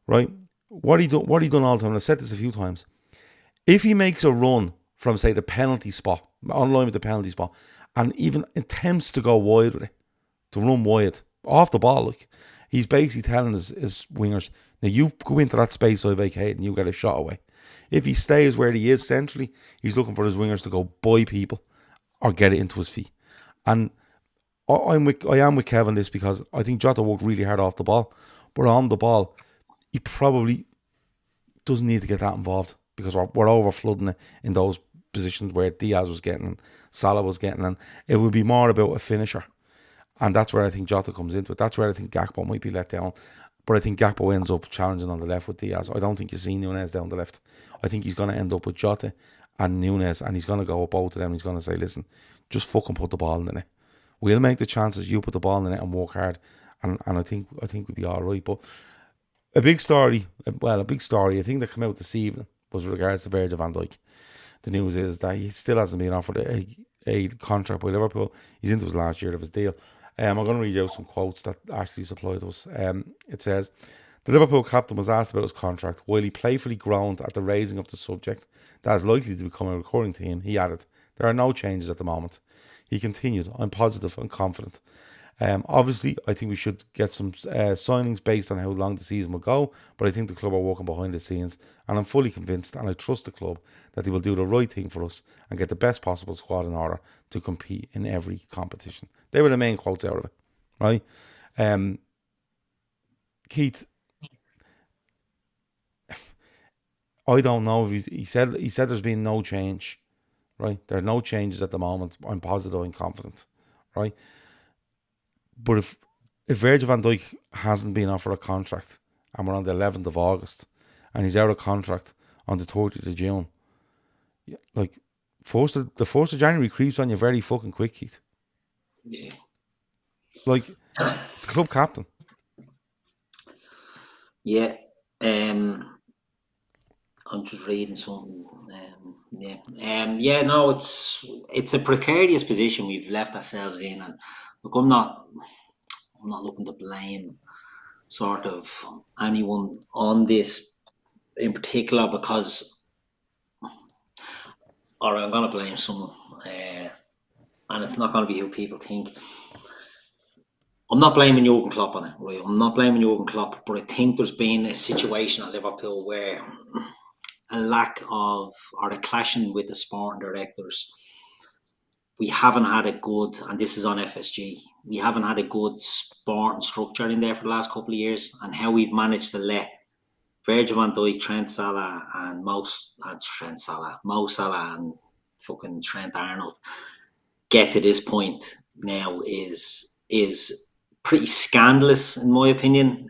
right? What he done all the time. And I've said this a few times. If he makes a run from say the penalty spot, on line with the penalty spot, and even attempts to go wide with it, to run wide off the ball, like he's basically telling his wingers, now you go into that space I vacate and you get a shot away. If he stays where he is centrally, he's looking for his wingers to go by people or get it into his feet. And I am with Kevin this because I think Jota worked really hard off the ball, but on the ball, he probably doesn't need to get that involved because we're over flooding it in those positions where Diaz was getting and Salah was getting, and it would be more about a finisher. And that's where I think Jota comes into it. That's where I think Gakpo might be let down. But I think Gakpo ends up challenging on the left with Diaz. I don't think you see Nunez down the left. I think he's going to end up with Jota and Nunez, and he's going to go with both of them. He's going to say, listen, just fucking put the ball in the net. We'll make the chances, you put the ball in the net and work hard. And I think we'll be all right. But a big story, I think that came out this evening was with regards to Virgil van Dijk. The news is that he still hasn't been offered a contract by Liverpool. He's into his last year of his deal. I'm going to read out some quotes that actually supplied us. It says, the Liverpool captain was asked about his contract. While he playfully groaned at the raising of the subject that is likely to become a recurring theme, he added, there are no changes at the moment. He continued, I'm positive and confident. Obviously, I think we should get some signings based on how long the season will go, but I think the club are working behind the scenes, and I'm fully convinced, and I trust the club, that they will do the right thing for us and get the best possible squad in order to compete in every competition. They were the main quotes out of it, right? Keith, I don't know if he said there's been no change, right? There are no changes at the moment. I'm positive and confident, right? But if Virgil van Dijk hasn't been offered a contract and we're on the 11th of August and he's out of contract on the 30th of June, like the 1st of January creeps on you very fucking quick, Keith. Yeah. Like, it's the club captain. Yeah. I'm just reading something. No, it's a precarious position we've left ourselves in, and look, I'm not looking to blame sort of anyone on this in particular because, or I'm going to blame someone, and it's not going to be who people think. I'm not blaming Jurgen Klopp on it, right? I'm not blaming Jurgen Klopp, but I think there's been a situation at Liverpool where a lack of, or a clashing with the sporting directors. We haven't had a good, and this is on FSG, we haven't had a good sporting structure in there for the last couple of years, and how we've managed to let Virgil van Dijk, Trent Salah, and Mo Salah, and fucking Trent Arnold get to this point now is pretty scandalous in my opinion.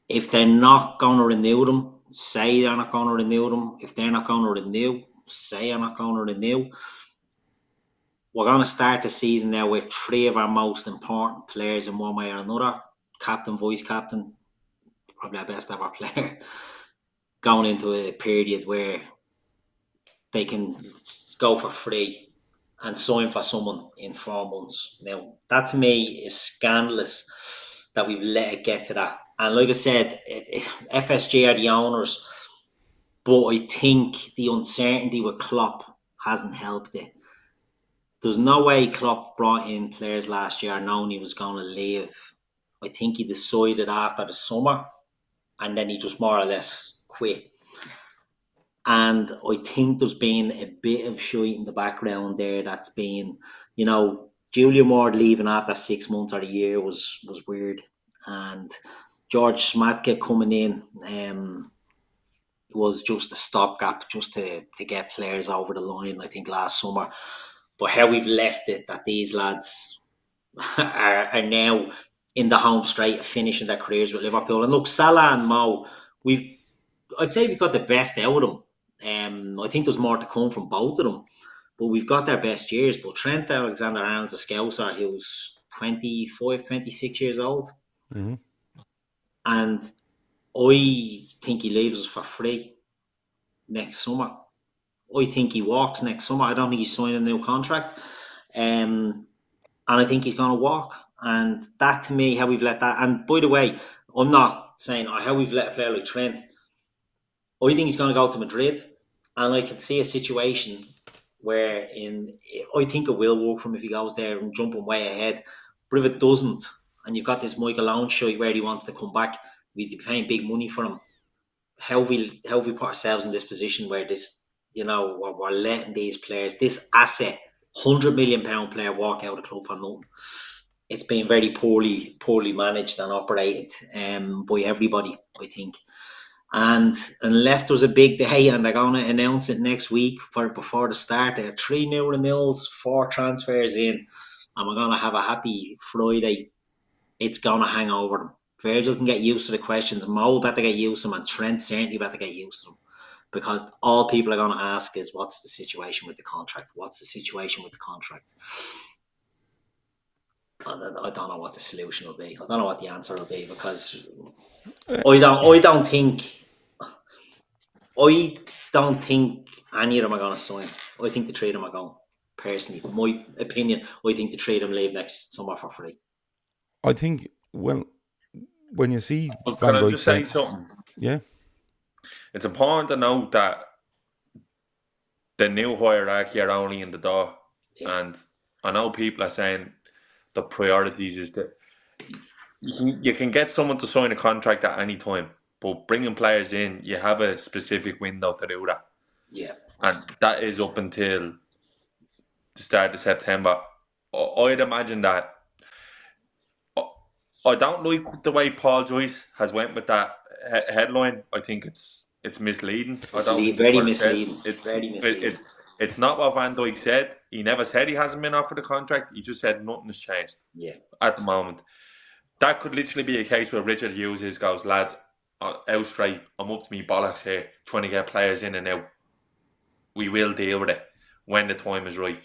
If they're not going to renew them, say they're not going to renew them. If they're not going to renew, say they're not going to renew. We're going to start the season now with three of our most important players in one way or another, captain, vice captain, probably our best ever player, going into a period where they can go for free and sign for someone in 4 months. Now, that to me is scandalous that we've let it get to that. And like I said, FSG are the owners, but I think the uncertainty with Klopp hasn't helped it. There's no way Klopp brought in players last year knowing he was going to leave. I think he decided after the summer, and then he just more or less quit. And I think there's been a bit of shit in the background there that's been, Julia Moore leaving after 6 months or a year was weird. And George Smatke coming in was just a stopgap just to get players over the line, I think, last summer. But how we've left it, that these lads are now in the home straight of finishing their careers with Liverpool. And look, Salah and Mo, I'd say we've got the best out of them. I think there's more to come from both of them. But we've got their best years. But Trent Alexander-Arnold's a Scouser who's 25, 26 years old. Mm-hmm. And I think he leaves us for free next summer. I think he walks next summer. I don't think he's signing a new contract. And I think he's going to walk. And that, to me, how we've let that... And by the way, I'm not saying how we've let a player like Trent. I think he's going to go to Madrid. And I can see a situation where I think it will work for him if he goes there and jumping way ahead. But if it doesn't, and you've got this Michael Owen show where he wants to come back, we'd be paying big money for him. How have we put ourselves in this position where this, we're letting these players, this asset, £100 million player, walk out of the club for nothing? It's been very poorly managed and operated by everybody, I think. And unless there's a big day and they're going to announce it next week before the start, there are 3 new renewals, 4 transfers in, and we're going to have a happy Friday. It's going to hang over them. Virgil can get used to the questions. Mo better get used to them, and Trent certainly better get used to them. Because all people are going to ask is, what's the situation with the contract? What's the situation with the contract? I don't know what the solution will be. I don't know what the answer will be, because I don't think any of them are going to sign. I think the 3 of them are going. Personally, my opinion, I think the 3 of them leave next summer for free. I think when you see Can I just say something? Yeah. It's important to note that the new hierarchy are only in the door. Yeah. And I know people are saying the priorities is that you can get someone to sign a contract at any time, but bringing players in, you have a specific window to do that. Yeah. And that is up until the start of September. I'd imagine that. I don't like the way Paul Joyce has went with that headline. I think it's misleading. Very misleading. Very misleading. It's not what Van Dijk said. He never said he hasn't been offered a contract. He just said nothing has changed. Yeah. At the moment. That could literally be a case where Richard Hughes goes, lads, out straight, I'm up to me bollocks here, trying to get players in and out. We will deal with it when the time is right.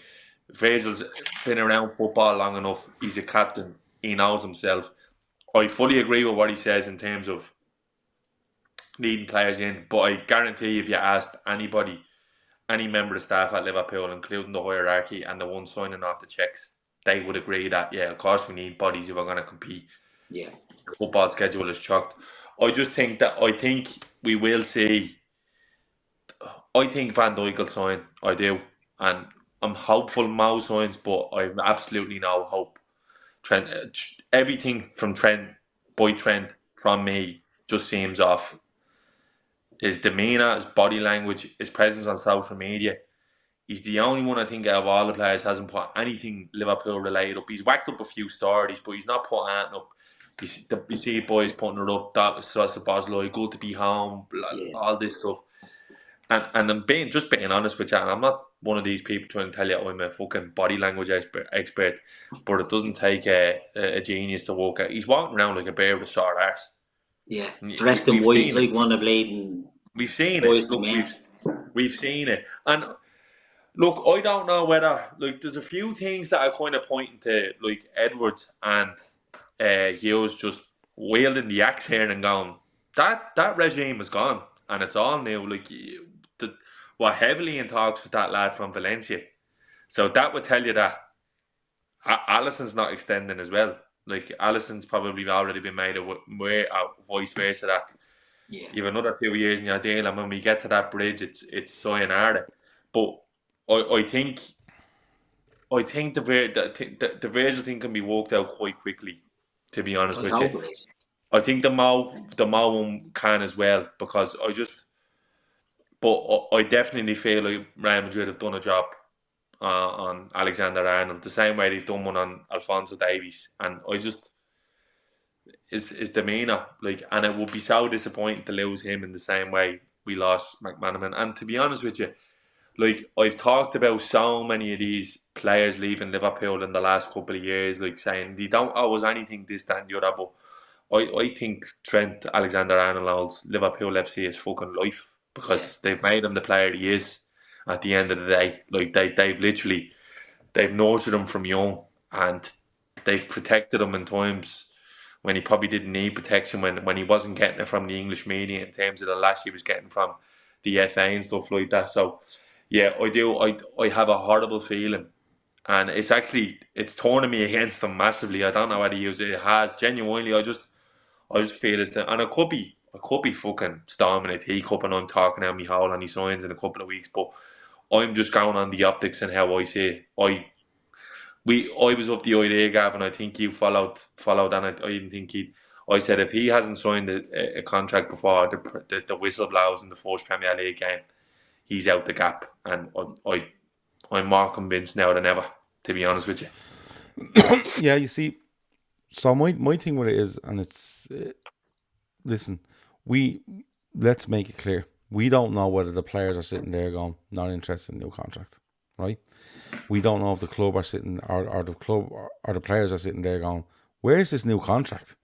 Virgil's been around football long enough. He's a captain. He knows himself. I fully agree with what he says in terms of needing players in, but I guarantee if you asked anybody, any member of staff at Liverpool, including the hierarchy and the one signing off the checks, they would agree that, yeah, of course we need bodies if we're going to compete. Yeah. The football schedule is chocked. I think we will see. I think Van Dijk will sign. I do. And I'm hopeful Mo signs, but I have absolutely no hope. Trent, everything from Trent from me just seems off. His demeanour, his body language, his presence on social media. He's the only one, I think, out of all the players hasn't put anything Liverpool related up. He's whacked up a few stories, but he's not put anything up. You see boys putting it up, that was Bosley, good to be home, all this stuff. And I'm being honest with you, and I'm not one of these people trying to tell you I'm a fucking body language expert, but it doesn't take a genius to walk out. He's walking around like a bear with a sore arse. Yeah, dressed in white like one of bleeding. We've seen it. Look, we've seen it. And look, I don't know whether, like, there's a few things that are kind of pointing to, like, Edwards and Hughes just wielding the axe here and going, that regime is gone and it's all new. Like, we're heavily in talks with that lad from Valencia, so that would tell you that Alisson's not extending as well. Like, Alisson's probably already been made aware of vice versa that you have another 2 years in your deal, and when we get to that bridge, it's sayonara. But I think the Virgil thing can be worked out quite quickly, to be honest with you. I think the Mo one can as well, because I definitely feel like Real Madrid have done a job on Alexander Arnold, the same way they've done one on Alphonso Davies, and his demeanour, like, and it would be so disappointing to lose him in the same way we lost McManaman. And to be honest with you, like, I've talked about so many of these players leaving Liverpool in the last couple of years, like, saying they don't owe us anything, this, that and the other, but I think Trent Alexander-Arnold's Liverpool FC is fucking life, because they've made him the player he is at the end of the day. Like, they've nurtured him from young, and they've protected him in times when he probably didn't need protection, when he wasn't getting it from the English media in terms of the lash he was getting from the FA and stuff like that. So yeah, I do. I have a horrible feeling, and it's turning me against him massively. I don't know whether it has genuinely. I just feel as that, and I could be fucking storming a teacup, and I'm talking out my hole and he signs in a couple of weeks. But I'm just going on the optics and how I see it. I was of the idea, Gavin. I think you followed, and I even think I said if he hasn't signed a contract before the whistle blows in the first Premier League game, he's out the gap, and I'm more convinced now than ever, to be honest with you. Yeah, you see, so my thing with it is, and it's listen, let's make it clear, we don't know whether the players are sitting there going not interested in new contract, right? We don't know if the club are sitting, or the club or the players are sitting there going, where's this new contract?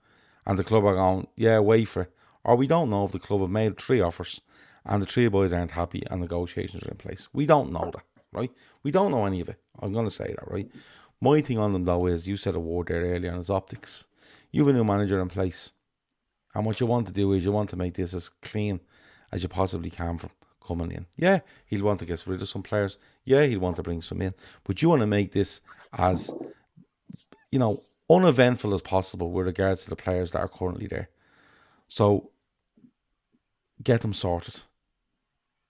And the club are going, yeah, wait for it. Or we don't know if the club have made 3 offers and the 3 boys aren't happy and negotiations are in place. We don't know that, right? We don't know any of it. I'm going to say that, right? My thing on them, though, is you said a word there earlier, and it's optics. You have a new manager in place, and what you want to do is you want to make this as clean as you possibly can from coming in. Yeah, he'll want to get rid of some players. Yeah, he'll want to bring some in. But you want to make this as, uneventful as possible with regards to the players that are currently there. So, get them sorted.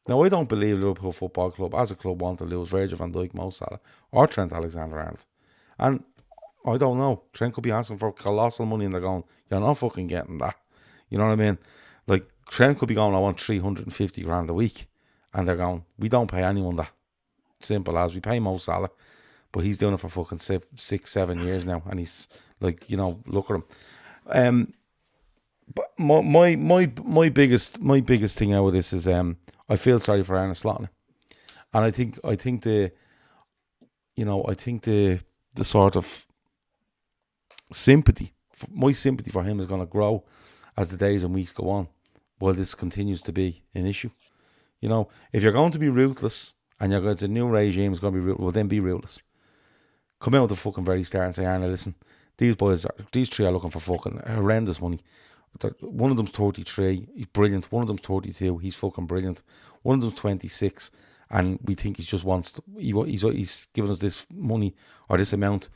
Now, I don't believe Liverpool Football Club, as a club, want to lose Virgil van Dijk, Mo Salah, or Trent Alexander-Arnold. And I don't know. Trent could be asking for colossal money and they're going, you're not fucking getting that. You know what I mean? Like, Trent could be going, I want 350 grand a week. And they're going, we don't pay anyone that. Simple as. We pay Mo Salah. But he's doing it for fucking 6-7 years now. And he's like, look at him. But my biggest thing out of this is I feel sorry for Arne Slot. And I think the sort of sympathy, my sympathy for him is going to grow as the days and weeks go on, while this continues to be an issue. If you're going to be ruthless and you're going to, a new regime is going to be ruthless, well, then be ruthless. Come out at the fucking very start and say, Arne, listen, these 3 are looking for fucking horrendous money. One of them's 33, he's brilliant. One of them's 32, he's fucking brilliant. One of them's 26, and we think he just wants to, he's giving us this money or this amount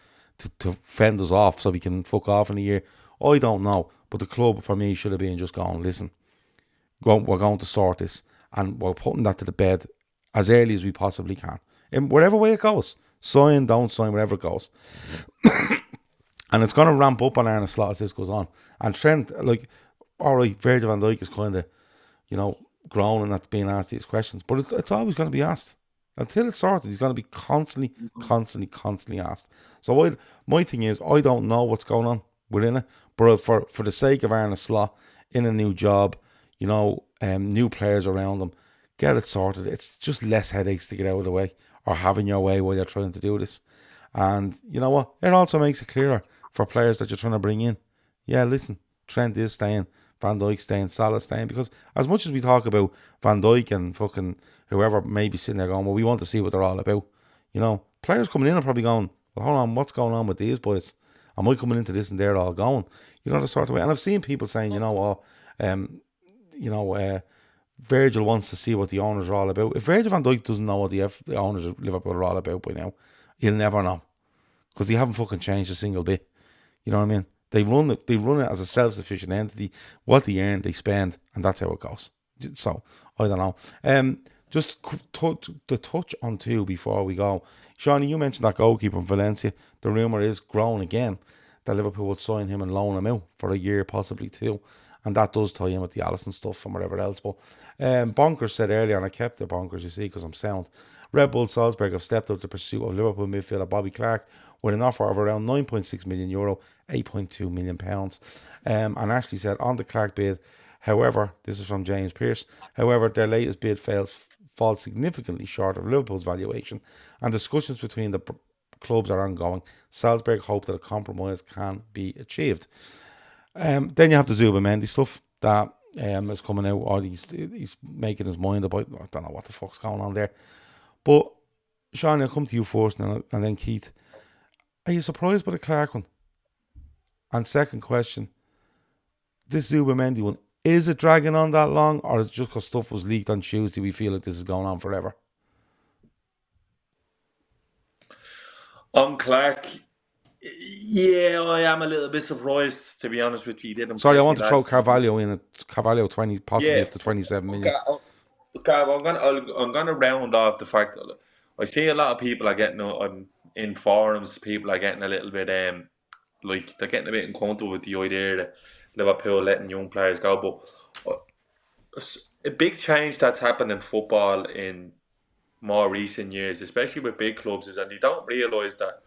to fend us off so we can fuck off in a year. I don't know, but the club for me should have been just going, listen, we're going to sort this, and we're putting that to the bed as early as we possibly can, in whatever way it goes. Sign, don't sign, whatever it goes. And it's going to ramp up on Arne Slot as this goes on. And Trent, all right, Virgil van Dijk is kind of, groaning at being asked these questions. But it's always going to be asked. Until it's sorted, he's going to be constantly asked. So my thing is, I don't know what's going on within it. But for the sake of Arne Slot, in a new job, new players around him, get it sorted. It's just less headaches to get out of the way, or having your way while you're trying to do this. And you know what? It also makes it clearer for players that you're trying to bring in. Yeah, listen, Trent is staying, Van Dijk staying, Salah staying. Because as much as we talk about Van Dijk and fucking whoever may be sitting there going, well, we want to see what they're all about. Players coming in are probably going, well, hold on, what's going on with these boys? Am I coming into this and they're all going? The sort of way. And I've seen people saying, Virgil wants to see what the owners are all about. If Virgil van Dijk doesn't know what the owners of Liverpool are all about by now, he'll never know. Because they haven't fucking changed a single bit. You know what I mean? They run it as a self-sufficient entity. What they earn, they spend, and that's how it goes. So, I don't know. Just to touch on 2 before we go. Shawnee, you mentioned that goalkeeper from Valencia. The rumour is growing again that Liverpool would sign him and loan him out for a year, possibly 2. And that does tie in with the Allison stuff and whatever else. But Bonkers said earlier, and I kept the Bonkers, you see, because I'm sound. Red Bull Salzburg have stepped up the pursuit of Liverpool midfielder Bobby Clark with an offer of around €9.6 million, £8.2 million. And Ashley said on the Clark bid, however, this is from James Pearce, however, their latest bid falls significantly short of Liverpool's valuation, and discussions between the clubs are ongoing. Salzburg hope that a compromise can be achieved. Then you have the Zubimendi stuff that is coming out, or he's making his mind about. I don't know what the fuck's going on there. But Sean, I'll come to you first, and then Keith. Are you surprised by the Clark one? And second question, this Zubimendi one, is it dragging on that long, or is it just because stuff was leaked on Tuesday we feel like this is going on forever? On Clark, yeah, I am a little bit surprised, to be honest with you. He did Sorry, I impress me want to throw last season. Carvalho in at Carvalho 20, possibly Yeah, up to 27 okay, million. okay, I'm gonna round off the fact that I see a lot of people are getting in forums. People are getting a little bit like they're getting a bit uncomfortable with the idea that Liverpool letting young players go. But a big change that's happened in football in more recent years, especially with big clubs, is that you don't realise that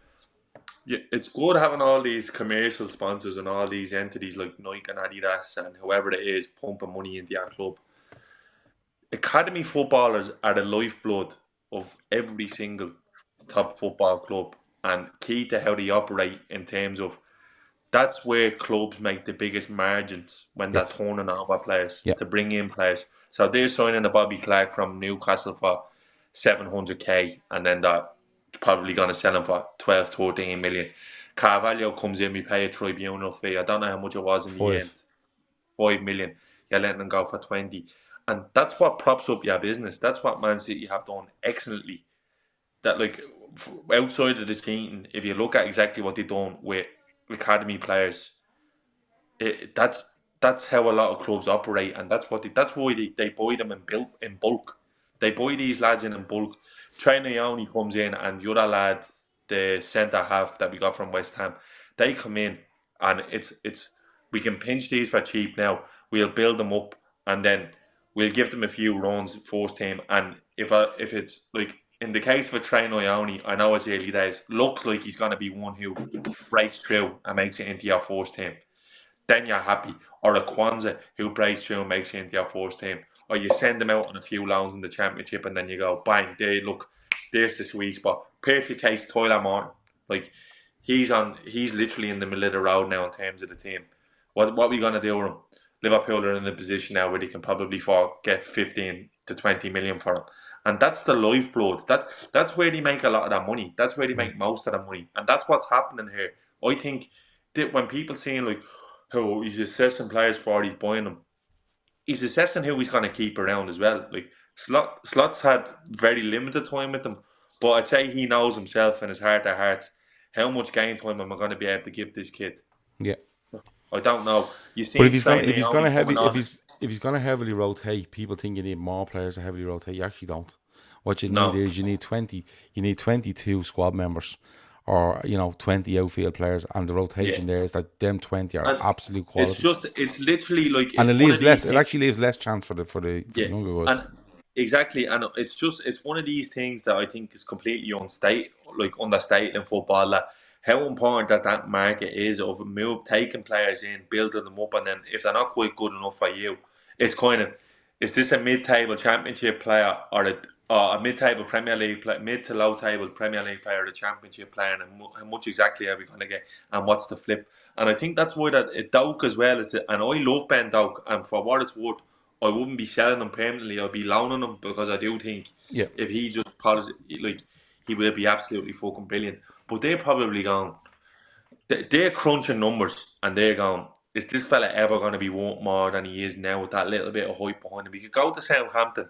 it's good having all these commercial sponsors and all these entities like Nike and Adidas and whoever it is pumping money into your club. Academy footballers are the lifeblood of every single top football club and key to how they operate in terms of that's where clubs make the biggest margins when they're Yes. turning over players Yeah. to bring in players. So they're signing a Bobby Clark from Newcastle for 700k and then they're probably going to sell him for 12, 13 million. Carvalho comes in, we pay a tribunal fee. I don't know how much it was in the end. 5 million. You're letting them go for 20. And that's what props up your business. That's what Man City have done excellently. That, like, outside of the cheating, if you look at exactly what they've done with academy players, that's how a lot of clubs operate, and that's why they buy them in bulk. They buy these lads in bulk. Trent comes in, and the other lad, the centre half that we got from West Ham, they come in, and it's we can pinch these for cheap now. We'll build them up, and then we'll give them a few runs first team. And if it's like in the case for Trent I know it's early days. Looks like he's going to be one who breaks through and makes it into your first team. Then you're happy. Or a Kwanzaa who breaks through and makes it into your first team. Or you send them out on a few loans in the championship and then you go, bang, there's the sweet spot. Perfect case, Tyler Morton. Like, he's literally in the middle of the road now in terms of the team. What are we going to do with him? Liverpool are in a position now where they can probably get 15 to 20 million for him. And that's the lifeblood. That's where they make a lot of that money. That's where they make most of the money. And that's what's happening here. I think that when people saying like, how he's assessing players for he's buying them, he's assessing who he's going to keep around as well. Like Slot's had very limited time with them, but I'd say he knows himself in his heart of hearts how much game time am I going to be able to give this kid. Yeah, I don't know. You see, but if he's going to heavily rotate, people think you need more players to heavily rotate. You actually don't. What you need is you need 22 squad members, or 20 outfield players, and the rotation there is that them 20 are absolute quality. It's literally like, and it actually leaves less chance for the younger guys. And exactly, and it's one of these things that I think is completely understated in football. That how important that market is of taking players in, building them up, and then if they're not quite good enough for you, it's kind of, is this a mid-table championship player or a mid-table Premier League player, mid to low-table Premier League player, or the championship player, and how much exactly are we going to get, and what's the flip? And I think that's why that Dijk as well is, and I love Ben Dijk, and for what it's worth, I wouldn't be selling him permanently. I'd be loaning him because I do think if he just he will be absolutely fucking brilliant. But they're probably going, they're crunching numbers and they're going, is this fella ever going to be worth more than he is now with that little bit of hype behind him? He could go to Southampton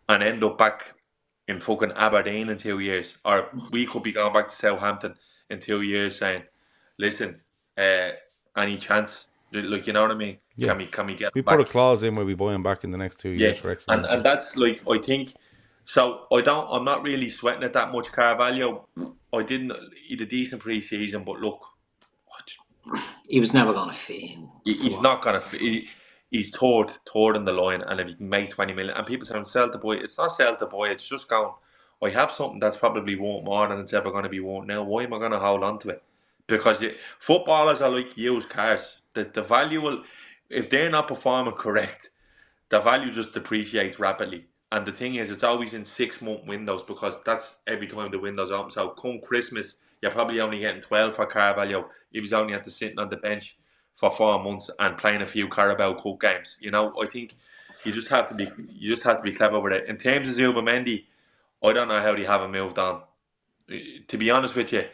and end up back in fucking Aberdeen in 2 years, or we could be going back to Southampton in 2 years saying, listen, any chance? Like, you know what I mean? Yeah. Can we get we back? put a clause in where we buy him back in the next 2 years for excellence. And that's like, I think, so I'm not really sweating it that much. Carvalho, he did a decent pre-season, but look, he was never going to fit in. He's not going to fit. He's third in the line, and if you can make 20 million, and people say sell the boy, it's not sell the boy, it's just going, I have something that's probably worth more than it's ever going to be worth now. Why am I going to hold on to it? Because footballers are like used cars. The value will, if they're not performing correct, the value just depreciates rapidly. And the thing is, it's always in 6 month windows, because that's every time the window's open. So come Christmas, you're probably only getting 12 for Carvalho. He was only sitting on the bench for 4 months and playing a few Carabao Cup games. I think you just have to be clever with it. In terms of Zubimendi, I don't know how they haven't moved on. To be honest with you,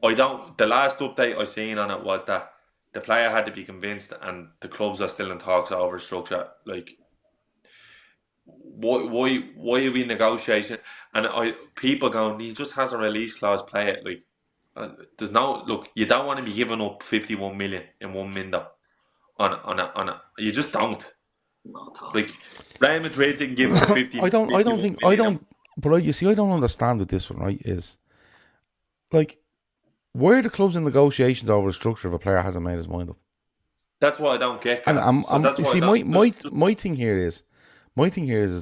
I don't. The last update I seen on it was that the player had to be convinced, and the clubs are still in talks over structure. Like, why are we negotiating? And people going, he just has a release clause. Play it. Like, there's no look. You don't want to be giving up 51 million in 1 window on a. You just don't. Not at all. Like, Real Madrid didn't give the 50. I don't think I don't. But you see, I don't understand with this one. Right? Is like, where are the clubs in negotiations over the structure if a player hasn't made his mind up? That's what I don't get. And that's you why see, I don't- my thing here is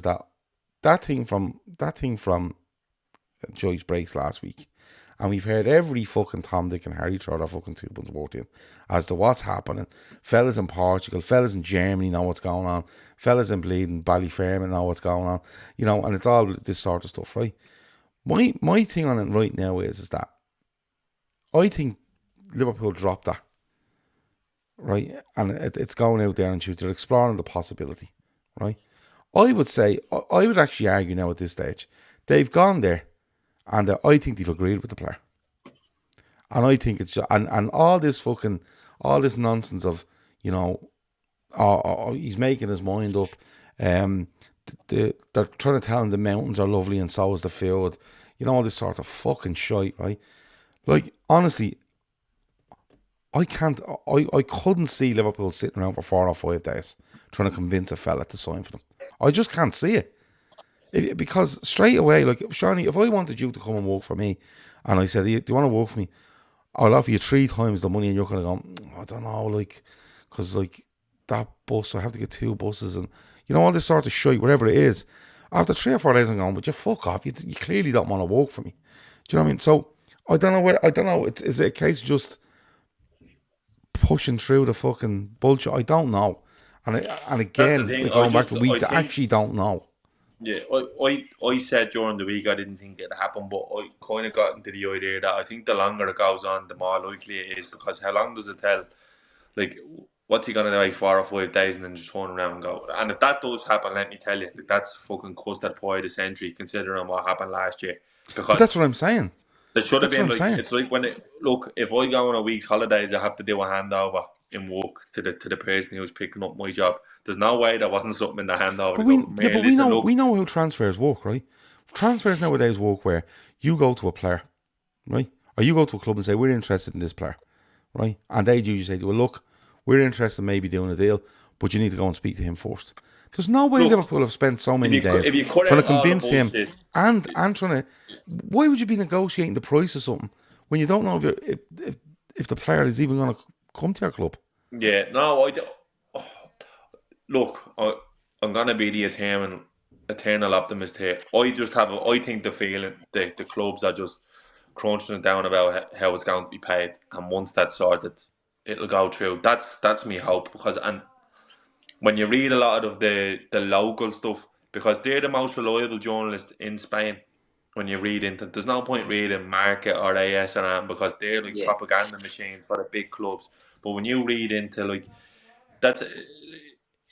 that thing from Joyce breaks last week, and we've heard every fucking Tom, Dick, and Harry throw their fucking two buns worth in as to what's happening. Fellas in Portugal, fellas in Germany know what's going on. Fellas in bleeding Ballyfermot know what's going on. You know, and it's all this sort of stuff, right? My thing on it right now is that I think Liverpool dropped that, right? And it's going out there and they're exploring the possibility, right? I would say, I would actually argue now at this stage, they've gone there and I think they've agreed with the player. And I think it's, and all this nonsense of, you know, he's making his mind up. They're trying to tell him the mountains are lovely and so is the field. You know, all this sort of fucking shite, right? Like, honestly, I couldn't see Liverpool sitting around for 4 or 5 days trying to convince a fella to sign for them. I just can't see it. Because straight away, like, Shawnee, if I wanted you to come and work for me and I said, do you want to work for me? I'll offer you 3 times the money, and you're going to go, I don't know, like, because, like, that bus, I have to get 2 buses and, you know, all this sort of shit, whatever it is. After 3 or 4 days, I'm going, but you fuck off. You clearly don't want to work for me. Do you know what I mean? So, I don't know. Is it a case of just pushing through the fucking bullshit? I don't know. And again, going back to week, I actually don't know. Yeah, I said during the week I didn't think it'd happen, but I kind of got into the idea that I think the longer it goes on, the more likely it is. Because how long does it tell? Like, what's he gonna do, like 4 or 5 days and then just turn around and go? And if that does happen, let me tell you, like, that's fucking custard pie of the century, considering what happened last year. Because But that's what I'm saying. it should have That's been what I'm saying. it's like when if I go on a week's holidays, I have to do a handover in work to the person who's picking up my job. There's no way there wasn't something in the handover. But we know how transfers work, right? Transfers nowadays work where you go to a player, right? Or you go to a club and say, we're interested in this player, right? And they usually say, well, look, we're interested in maybe doing a deal, but you need to go and speak to him first. There's no way Liverpool have spent so many days trying to convince him and trying to. Why would you be negotiating the price of something when you don't know if the player is even going to come to your club? Yeah, no, look, I'm going to be the eternal optimist here. I think the feeling the clubs are just crunching it down about how it's going to be paid, and once that's sorted, it'll go through. That's my hope, because when you read a lot of the local stuff, because they're the most reliable journalists in Spain. When you read into, there's no point reading Market or AS because they're like propaganda machines for the big clubs. But when you read into, like, that's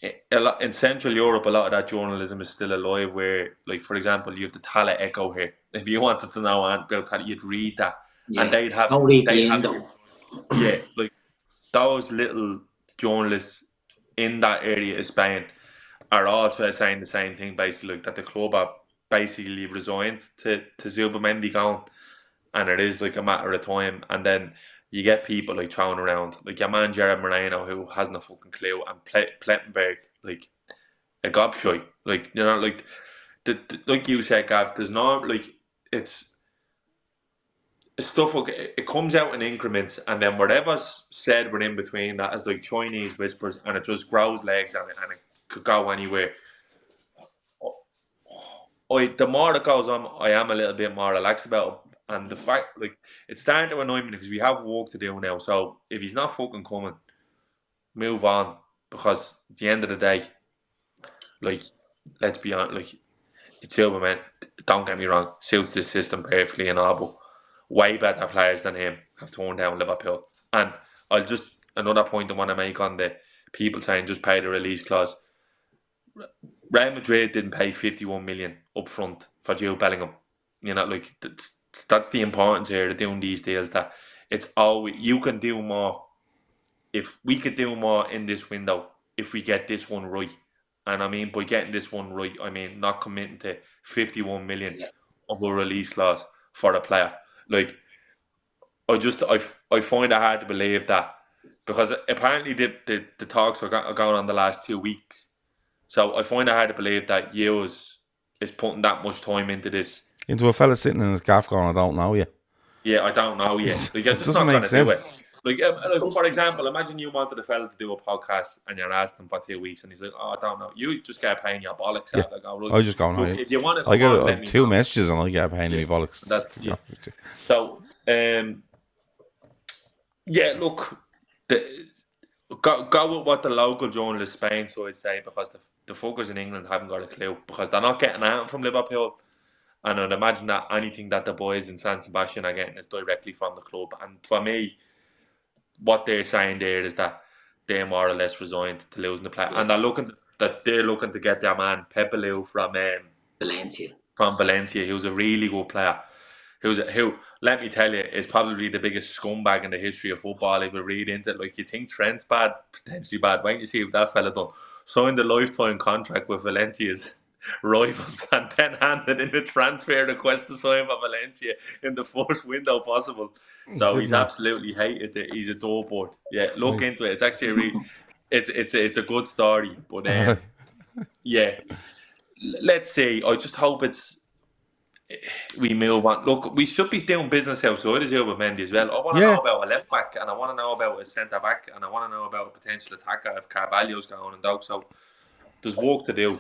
a lot in Central Europe, a lot of that journalism is still alive. Where, like, for example, you have the Tala Echo here. If you wanted to know about Tala, you'd read that, and they'd have like those little journalists in that area of Spain are also saying the same thing, basically, like, that the club are basically resigned to Zubimendi going, and it is like a matter of time. And then you get people like throwing around, like your man Jared Moreno, who hasn't a fucking clue, and Plettenberg, like a gobshite, like, you know, like like you said, Gav, there's no, like, it's stuff. It comes out in increments, and then whatever's said within between that is like Chinese whispers, and it just grows legs, and it could go anywhere. The more it goes on, I am a little bit more relaxed about it. And the fact, like, it's starting to annoy me because we have work to do now. So if he's not fucking coming, move on. Because at the end of the day, like, let's be honest, like, it's Silverman, don't get me wrong, suits this system perfectly and all, but way better players than him have torn down Liverpool. And another point I want to make on the people saying just pay the release clause. Real Madrid didn't pay 51 million up front for Jude Bellingham. You know, like, that's the importance here of doing these deals, that it's always, you can do more if we could do more in this window, if we get this one right, and I mean by getting this one right, I mean not committing to 51 million Yeah. of a release clause for a player. Like, I find it hard to believe that, because apparently the talks are going on the last 2 weeks. So I find it hard to believe that Diaz is putting that much time into this. Into a fella sitting in his gaff going, I don't know yet. Yeah, I don't know yet. Like, I'm It just doesn't not going make to do it. sense. Like, for example, imagine you wanted a fella to do a podcast and you're asking him for 2 weeks and he's like, oh, I don't know. You just get a pain in your bollocks. Yeah. Like, oh, look, I just go, no. look, if you want to I come on, get let me 2 know. messages and I get a pain in my bollocks. That's So, yeah, look, go with what the local journalists Spain side say, because the fuckers in England haven't got a clue, because they're not getting out from Liverpool. And I'd imagine that anything that the boys in San Sebastian are getting is directly from the club. And for me, what they're saying there is that they're more or less resigned to losing the player, and they're looking to get their man Pepelu from Valencia, who's a really good player. Who, let me tell you, is probably the biggest scumbag in the history of football. If you read into it, like, you think Trent's bad, potentially bad. Wait, you see what that fella done. Signed a lifetime contract with Valencia's rivals and then handed in a transfer request to sign for Valencia in the first window possible. So he's absolutely hated it. He's a doorboard. Yeah, look into it. It's actually it's a good story. But yeah, let's see. I just hope we move on. Look, we should be doing business outside of Zubimendi as well. I want to know about a left back, and I want to know about a centre back, and I want to know about a potential attacker if Carvalho's going and dog. So there's work to do.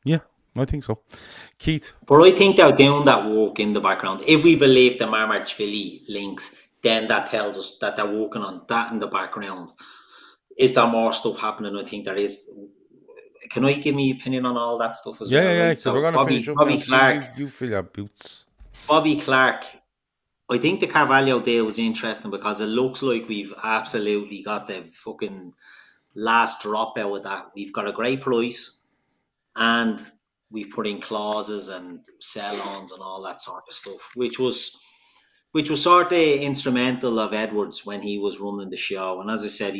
Yeah, I think so. Keith? But I think they're doing that work in the background. If we believe the Marmarchvili links, then that tells us that they're working on that in the background. Is there more stuff happening? I think there is. Can I give me opinion on all that stuff as well? Yeah, Right? so we're going to finish up Bobby now. Clark. You fill your boots. Bobby Clark. I think the Carvalho deal was interesting because it looks like we've absolutely got the fucking last drop out of that. We've got a great price and we've put in clauses and sell-ons and all that sort of stuff, which was sort of instrumental of Edwards when he was running the show. And as I said,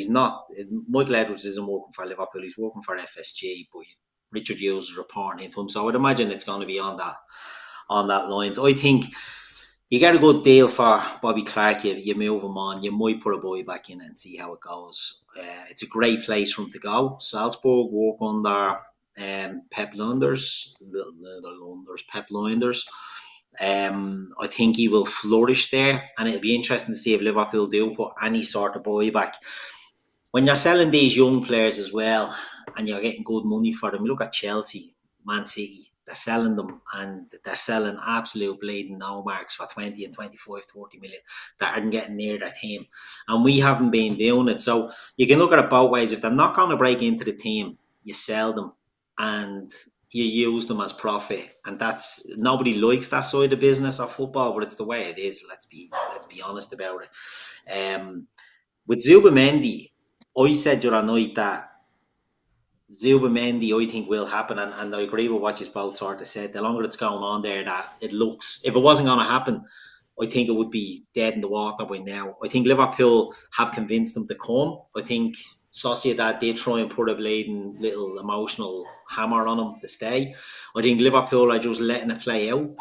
Michael Edwards isn't working for Liverpool, he's working for FSG, but Richard Hughes is reporting into him. So I would imagine it's going to be on that lines. I think you get a good deal for Bobby Clark, you move him on, you might put a boy back in and see how it goes. It's a great place for him to go. Salzburg work under Pep Lunders. I think he will flourish there, and it'll be interesting to see if Liverpool do put any sort of boy back. When you're selling these young players as well, and you're getting good money for them, look at Chelsea, Man City, they're selling them, and they're selling absolute bleeding no marks for 20 and 25, 30 million that aren't getting near their team. And we haven't been doing it. So you can look at it both ways. If they're not going to break into the team, you sell them and you use them as profit. And that's, nobody likes that side of business of football, but it's the way it is. Let's be honest about it. With Zubimendi, I said the other night that Zubimendi, I think, will happen, and I agree with what you both sort of said. The longer it's going on there, that it looks, if it wasn't going to happen, I think it would be dead in the water by now. I think Liverpool have convinced them to come. I think Sociedad did try and put a bleeding little emotional hammer on them to stay. I think Liverpool are just letting it play out.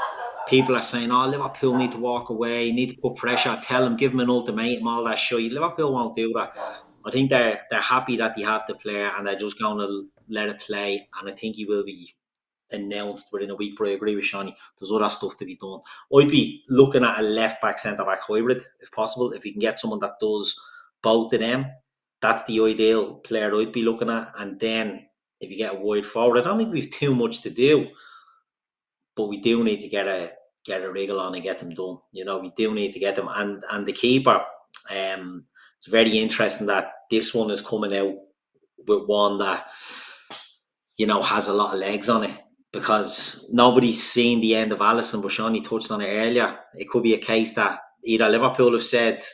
People are saying, oh, Liverpool need to walk away, need to put pressure, tell them, give them an ultimatum, all that shit. Liverpool won't do that. I think they're happy that they have the player and they're just going to let it play. And I think he will be announced within a week. But I agree with Shawnee. There's other stuff to be done. I'd be looking at a left-back, centre-back hybrid, if possible. If you can get someone that does both of them, that's the ideal player I'd be looking at. And then if you get a wide forward, I don't think we've too much to do. But we do need to get a wriggle on and get them done. You know, we do need to get them. And the keeper, it's very interesting that this one is coming out with one that, you know, has a lot of legs on it, because nobody's seen the end of Alisson, but Shawnee touched on it earlier. It could be a case that either Liverpool have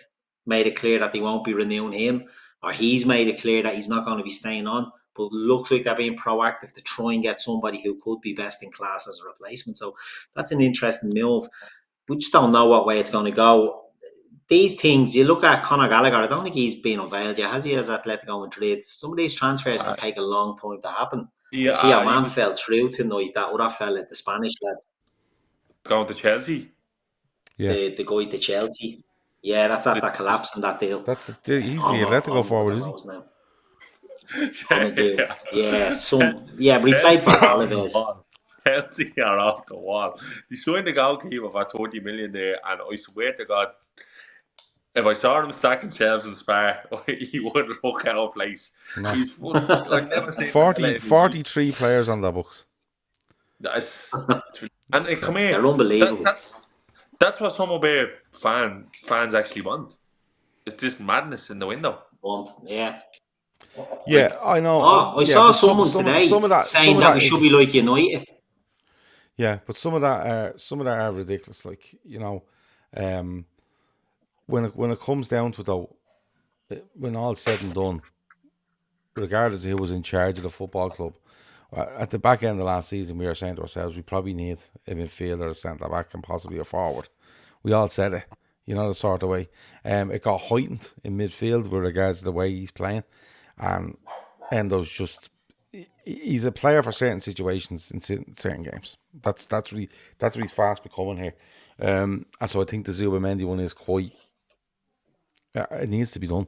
made it clear that they won't be renewing him, or he's made it clear that he's not going to be staying on. But it looks like they're being proactive to try and get somebody who could be best in class as a replacement. So that's an interesting move. We just don't know what way it's going to go. these things, you look at Conor Gallagher, I don't think he's been unveiled yet, has he, as Atletico Madrid? Some of these transfers can take a long time to happen. Yeah, See, our he man was fell through tonight, that other fella, the Spanish lad, going to Chelsea. Yeah. the guy to Chelsea. Yeah, that's after collapsing that deal. He's the Atletico forward, is he? Now. Yeah. But he played for Alaves. Chelsea are off the wall. They signed the goalkeeper for 30 million there, and I swear to God, if I saw him stacking shelves in Spar, he wouldn't look out of place. No. He's full. I've never seen 43 players on the books. And come here, they're unbelievable. That's what some of our fans actually want. It's this madness in the window. Yeah. Yeah, I know. I saw someone today saying that we should be like United. Yeah, but some of that are ridiculous. Like, you know, when it comes down to it, though, when all's said and done, regardless of who was in charge of the football club, at the back end of last season, we were saying to ourselves, we probably need a midfielder, a centre back, and possibly a forward. We all said it, you know, the sort of way. It got heightened in midfield with regards to the way he's playing, and Endo's just, he's a player for certain situations in certain games. That's what he's fast becoming here. And so I think the Zubimendi one is quite. It needs to be done.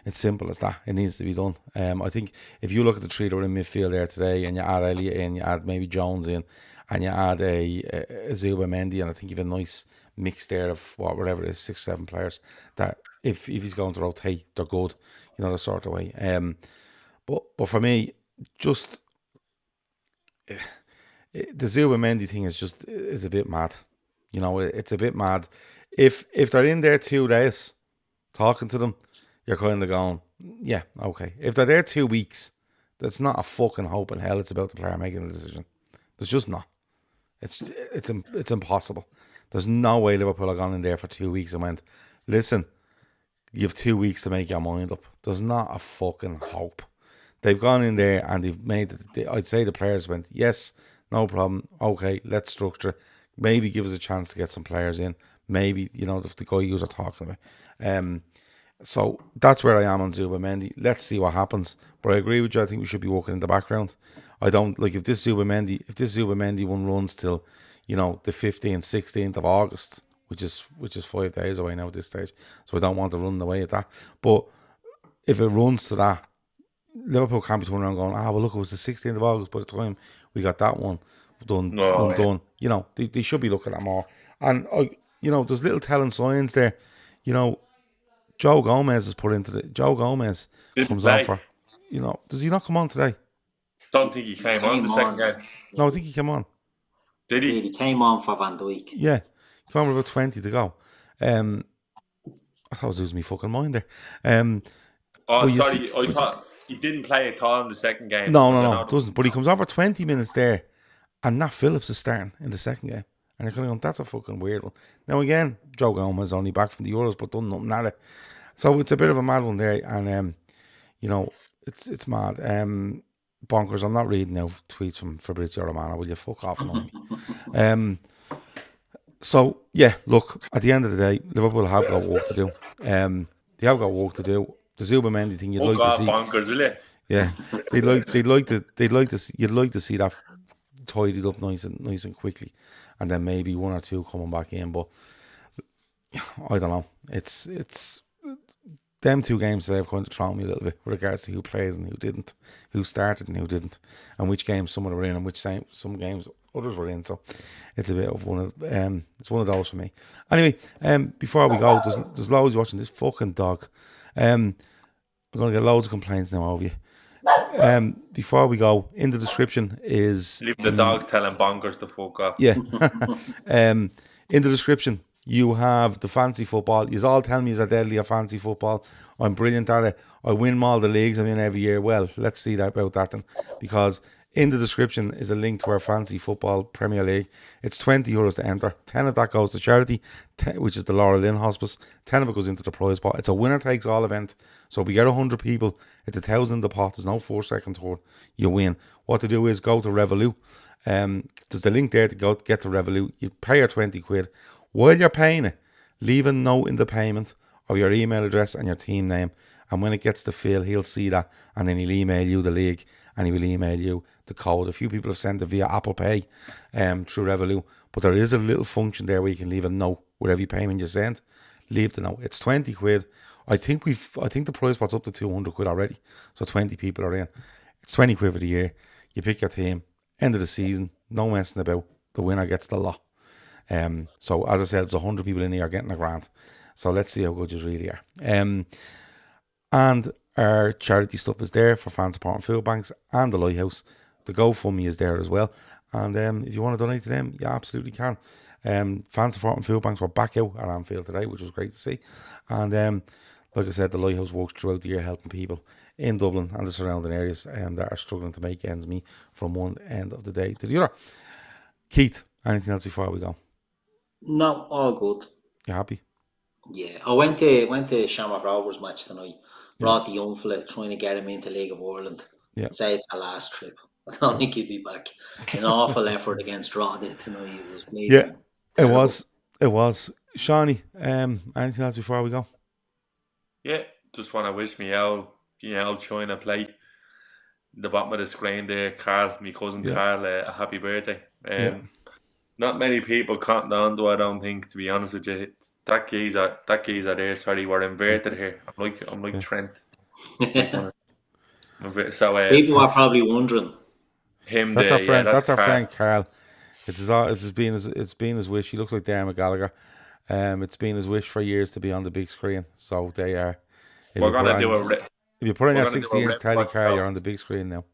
It's simple as that. It needs to be done. I think if you look at the three that were in midfield there today, and you add Elliott in, you add maybe Jones in, and you add a Zubimendi, and I think you have a nice mix there of whatever it is, 6-7 players that if he's going to rotate, they're good. You know, the sort of way. But for me, just the Zubimendi thing is a bit mad. You know, it's a bit mad. If they're in there 2 days, talking to them, you're kind of going, yeah, okay. If they're there 2 weeks, that's not a fucking hope in hell. It's about the player making a decision. There's just not. It's impossible. There's no way Liverpool have gone in there for 2 weeks and went, listen, you have 2 weeks to make your mind up. There's not a fucking hope. They've gone in there and they've made it. I'd say the players went, yes, no problem. Okay, let's structure. Maybe give us a chance to get some players in. Maybe, you know, the guy you were talking about. So that's where I am on Zubimendi. Let's see what happens. But I agree with you. I think we should be working in the background. I don't like if this Zubimendi one runs till, you know, the 15th, 16th of August, which is 5 days away now at this stage. So I don't want to run away at that. But if it runs to that, Liverpool can't be turning around going, well, look, it was the 16th of August by the time we got that one done. You know, they should be looking at more. And, you know, there's little telling signs there. You know, Joe Gomez is put into the... Joe Gomez comes on for... You know, does he not come on today? Don't think he came on the second game. No, I think he came on. Did he? He came on for Van Dijk. Yeah. He came on with about 20 to go. I thought I was losing my fucking mind there. Sorry, I thought he didn't play at all in the second game. No, it doesn't. But he comes on for 20 minutes there, and Nat Phillips is starting in the second game. And you're kind of going, that's a fucking weird one. Now again, Joe Gomez is only back from the Euros, but done nothing at it. So it's a bit of a mad one there, and you know, it's mad. Bonkers. I'm not reading now tweets from Fabrizio Romano. Will you fuck off and me? So yeah, look. At the end of the day, Liverpool have got work to do. They have got work to do. The Zubimendi thing, you'd like to see. Bonkers, will you? Yeah, you'd like to see that tidied up nice and quickly, and then maybe one or two coming back in. But I don't know. It's them 2 games that have kind of thrown me a little bit with regards to who plays and who didn't, who started and who didn't, and which games some were in and which some games others were in. So it's a bit of one of those for me. Anyway, before we go, there's loads watching this fucking dog. I'm gonna get loads of complaints now over you. Before we go, in the description is leave the dogs telling Bonkers to fuck off. Yeah. In the description, you have the fancy football. You all tell me you're deadly at fancy football. I'm brilliant at it. I win all the leagues I'm in every year. Well, let's see about that then, because in the description is a link to our fancy football Premier League. It's €20 to enter. 10 of that goes to charity, which is the Lynn Hospice. 10 of it goes into the prize pot. It's a winner takes all event. So if we get 100 people, it's 1,000 in the pot. There's no 4-second third. You win. What to do is go to Revolut. There's the link there to go get to Revolut. You pay your 20 quid. While you're paying it, leave a note in the payment of your email address and your team name. And when it gets to Phil, he'll see that, and then he'll email you the league, and he will email you the code. A few people have sent it via Apple Pay through Revolut, but there is a little function there where you can leave a note with every payment you send. Leave the note. It's 20 quid. I think the prize pot's up to 200 quid already. So 20 people are in. It's 20 quid for the year. You pick your team. End of the season. No messing about. The winner gets the lot. So as I said, there's 100 people in here getting a grant. So let's see how good you really are. And our charity stuff is there for fan support and food banks and the Lighthouse. The GoFundMe is there as well. And if you want to donate to them, you absolutely can. Fan support and food banks were back out at Anfield today, which was great to see. And like I said, the Lighthouse works throughout the year helping people in Dublin and the surrounding areas that are struggling to make ends meet from one end of the day to the other. Keith, anything else before we go? No, all good. You happy? Yeah, I went to Shamrock Rovers match tonight. Brought the young fella, trying to get him into League of Ireland. Yeah. Say it's our last trip. I don't think he'd be back. An awful effort against Drogheda tonight. It was amazing. Yeah, Terrible. it was. Shawnee, anything else before we go? Yeah, just want to wish me out, trying to play the bottom of the screen there, Carl, my cousin Carl, a happy birthday. Not many people cottoned on to, I don't think, to be honest with you. That geezer there, sorry, we're inverted here. I'm like Trent. So people are probably wondering. That's our friend. That's our friend Carl. It's been his wish. He looks like Darren Gallagher. It's been his wish for years to be on the big screen. So they are. We're gonna do if you put on your 60-inch telly, Carl, you're on the big screen now.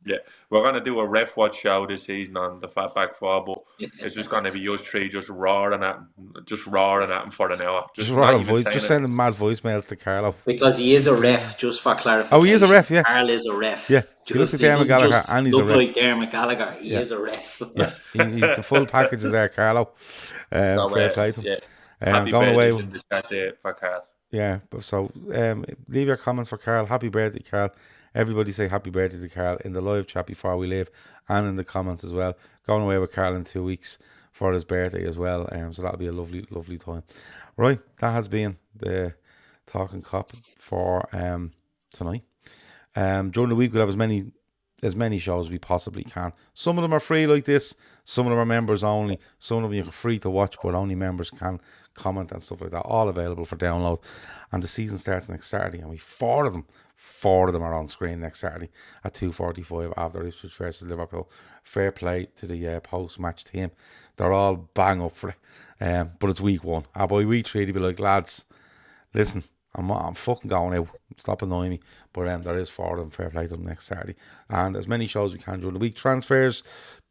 Yeah, we're going to do a ref watch show this season on the Fatback 4, but it's just going to be us three just roaring at him for an hour. Just sending mad voicemails to Carlo. Because he is a ref, just for clarification. Oh, he is a ref, yeah. Carl is a ref. Yeah, he looks like Dermot Gallagher and he's a ref. Look like Dermot Gallagher, he is a ref. Yeah, he's the full package is there, Carlo. Fair play to him. Happy going away in the chat there for Carl. Yeah, so leave your comments for Carl. Happy birthday, Carl. Everybody say happy birthday to Carl in the live chat before we leave and in the comments as well. Going away with Carl in 2 weeks for his birthday as well. So that'll be a lovely, lovely time. Right, that has been the Talkin Kop for tonight. During the week we'll have as many shows as we possibly can. Some of them are free like this. Some of them are members only. Some of them you're free to watch, but only members can comment and stuff like that. All available for download. And the season starts next Saturday, and we four of them are on screen next Saturday at 2:45 after Ipswich versus Liverpool. Fair play to the post-match team. They're all bang up for it. But it's week one. By week three, they'll be like, lads, listen, I'm fucking going out. Stop annoying me. But there is four of them. Fair play to them next Saturday. And as many shows we can during the week. Transfers,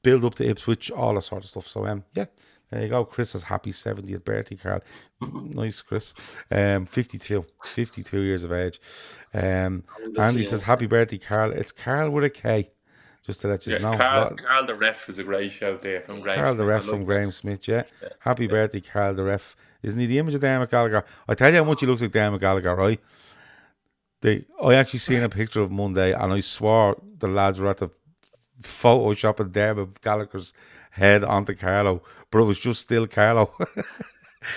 build up to Ipswich, all that sort of stuff. So, yeah. There you go. Chris is happy 70th birthday, Carl. Nice, Chris. 52 years of age. Andy says, happy birthday, Carl. It's Carl with a K. Just to let you know. Carl the ref is a great shout there from Graham. Carl the ref from Graham Smith, yeah. Happy birthday, Carl the ref. Isn't he the image of Dermot Gallagher? I tell you how much he looks like Dermot Gallagher, right? I actually seen a picture of Monday and I swore the lads were at the photoshopping Dermot Gallagher's head onto Carlo, but it was just still Carlo.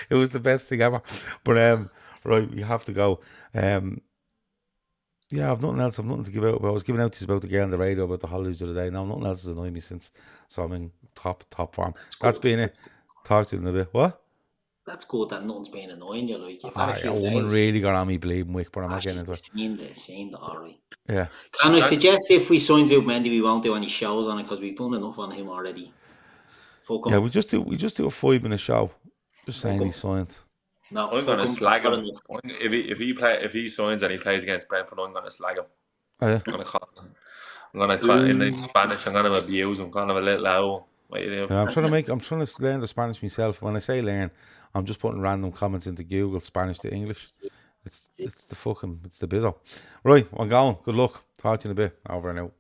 It was the best thing ever. But right, we have to go. Yeah, I've nothing else. I've nothing to give out about. I was giving out this about the girl on the radio about the holidays of the day. Now nothing else has annoyed me since, so I'm in top form. That's been it. Talk to you in a bit. What? That's good that nothing's been annoying you. Like you've had a few a woman really got on me bleeding wick, but I'm not getting into it. Seen that, alright. Yeah. Can I suggest if we sign Zubimendi, we won't do any shows on it because we've done enough on him already. Fuck him. Yeah, we just do a 5-minute show. Just saying he's signed. No, I'm gonna slag him. If he signs and he plays against Brentford, I'm gonna slag him. Oh, yeah. I'm gonna call in Spanish. I'm gonna abuse him, kind of a little owl. Yeah, I'm trying to learn the Spanish myself. When I say learn, I'm just putting random comments into Google, Spanish to English. It's the bizzo. Right, I'm going. Good luck. Talk to you in a bit. Over and out.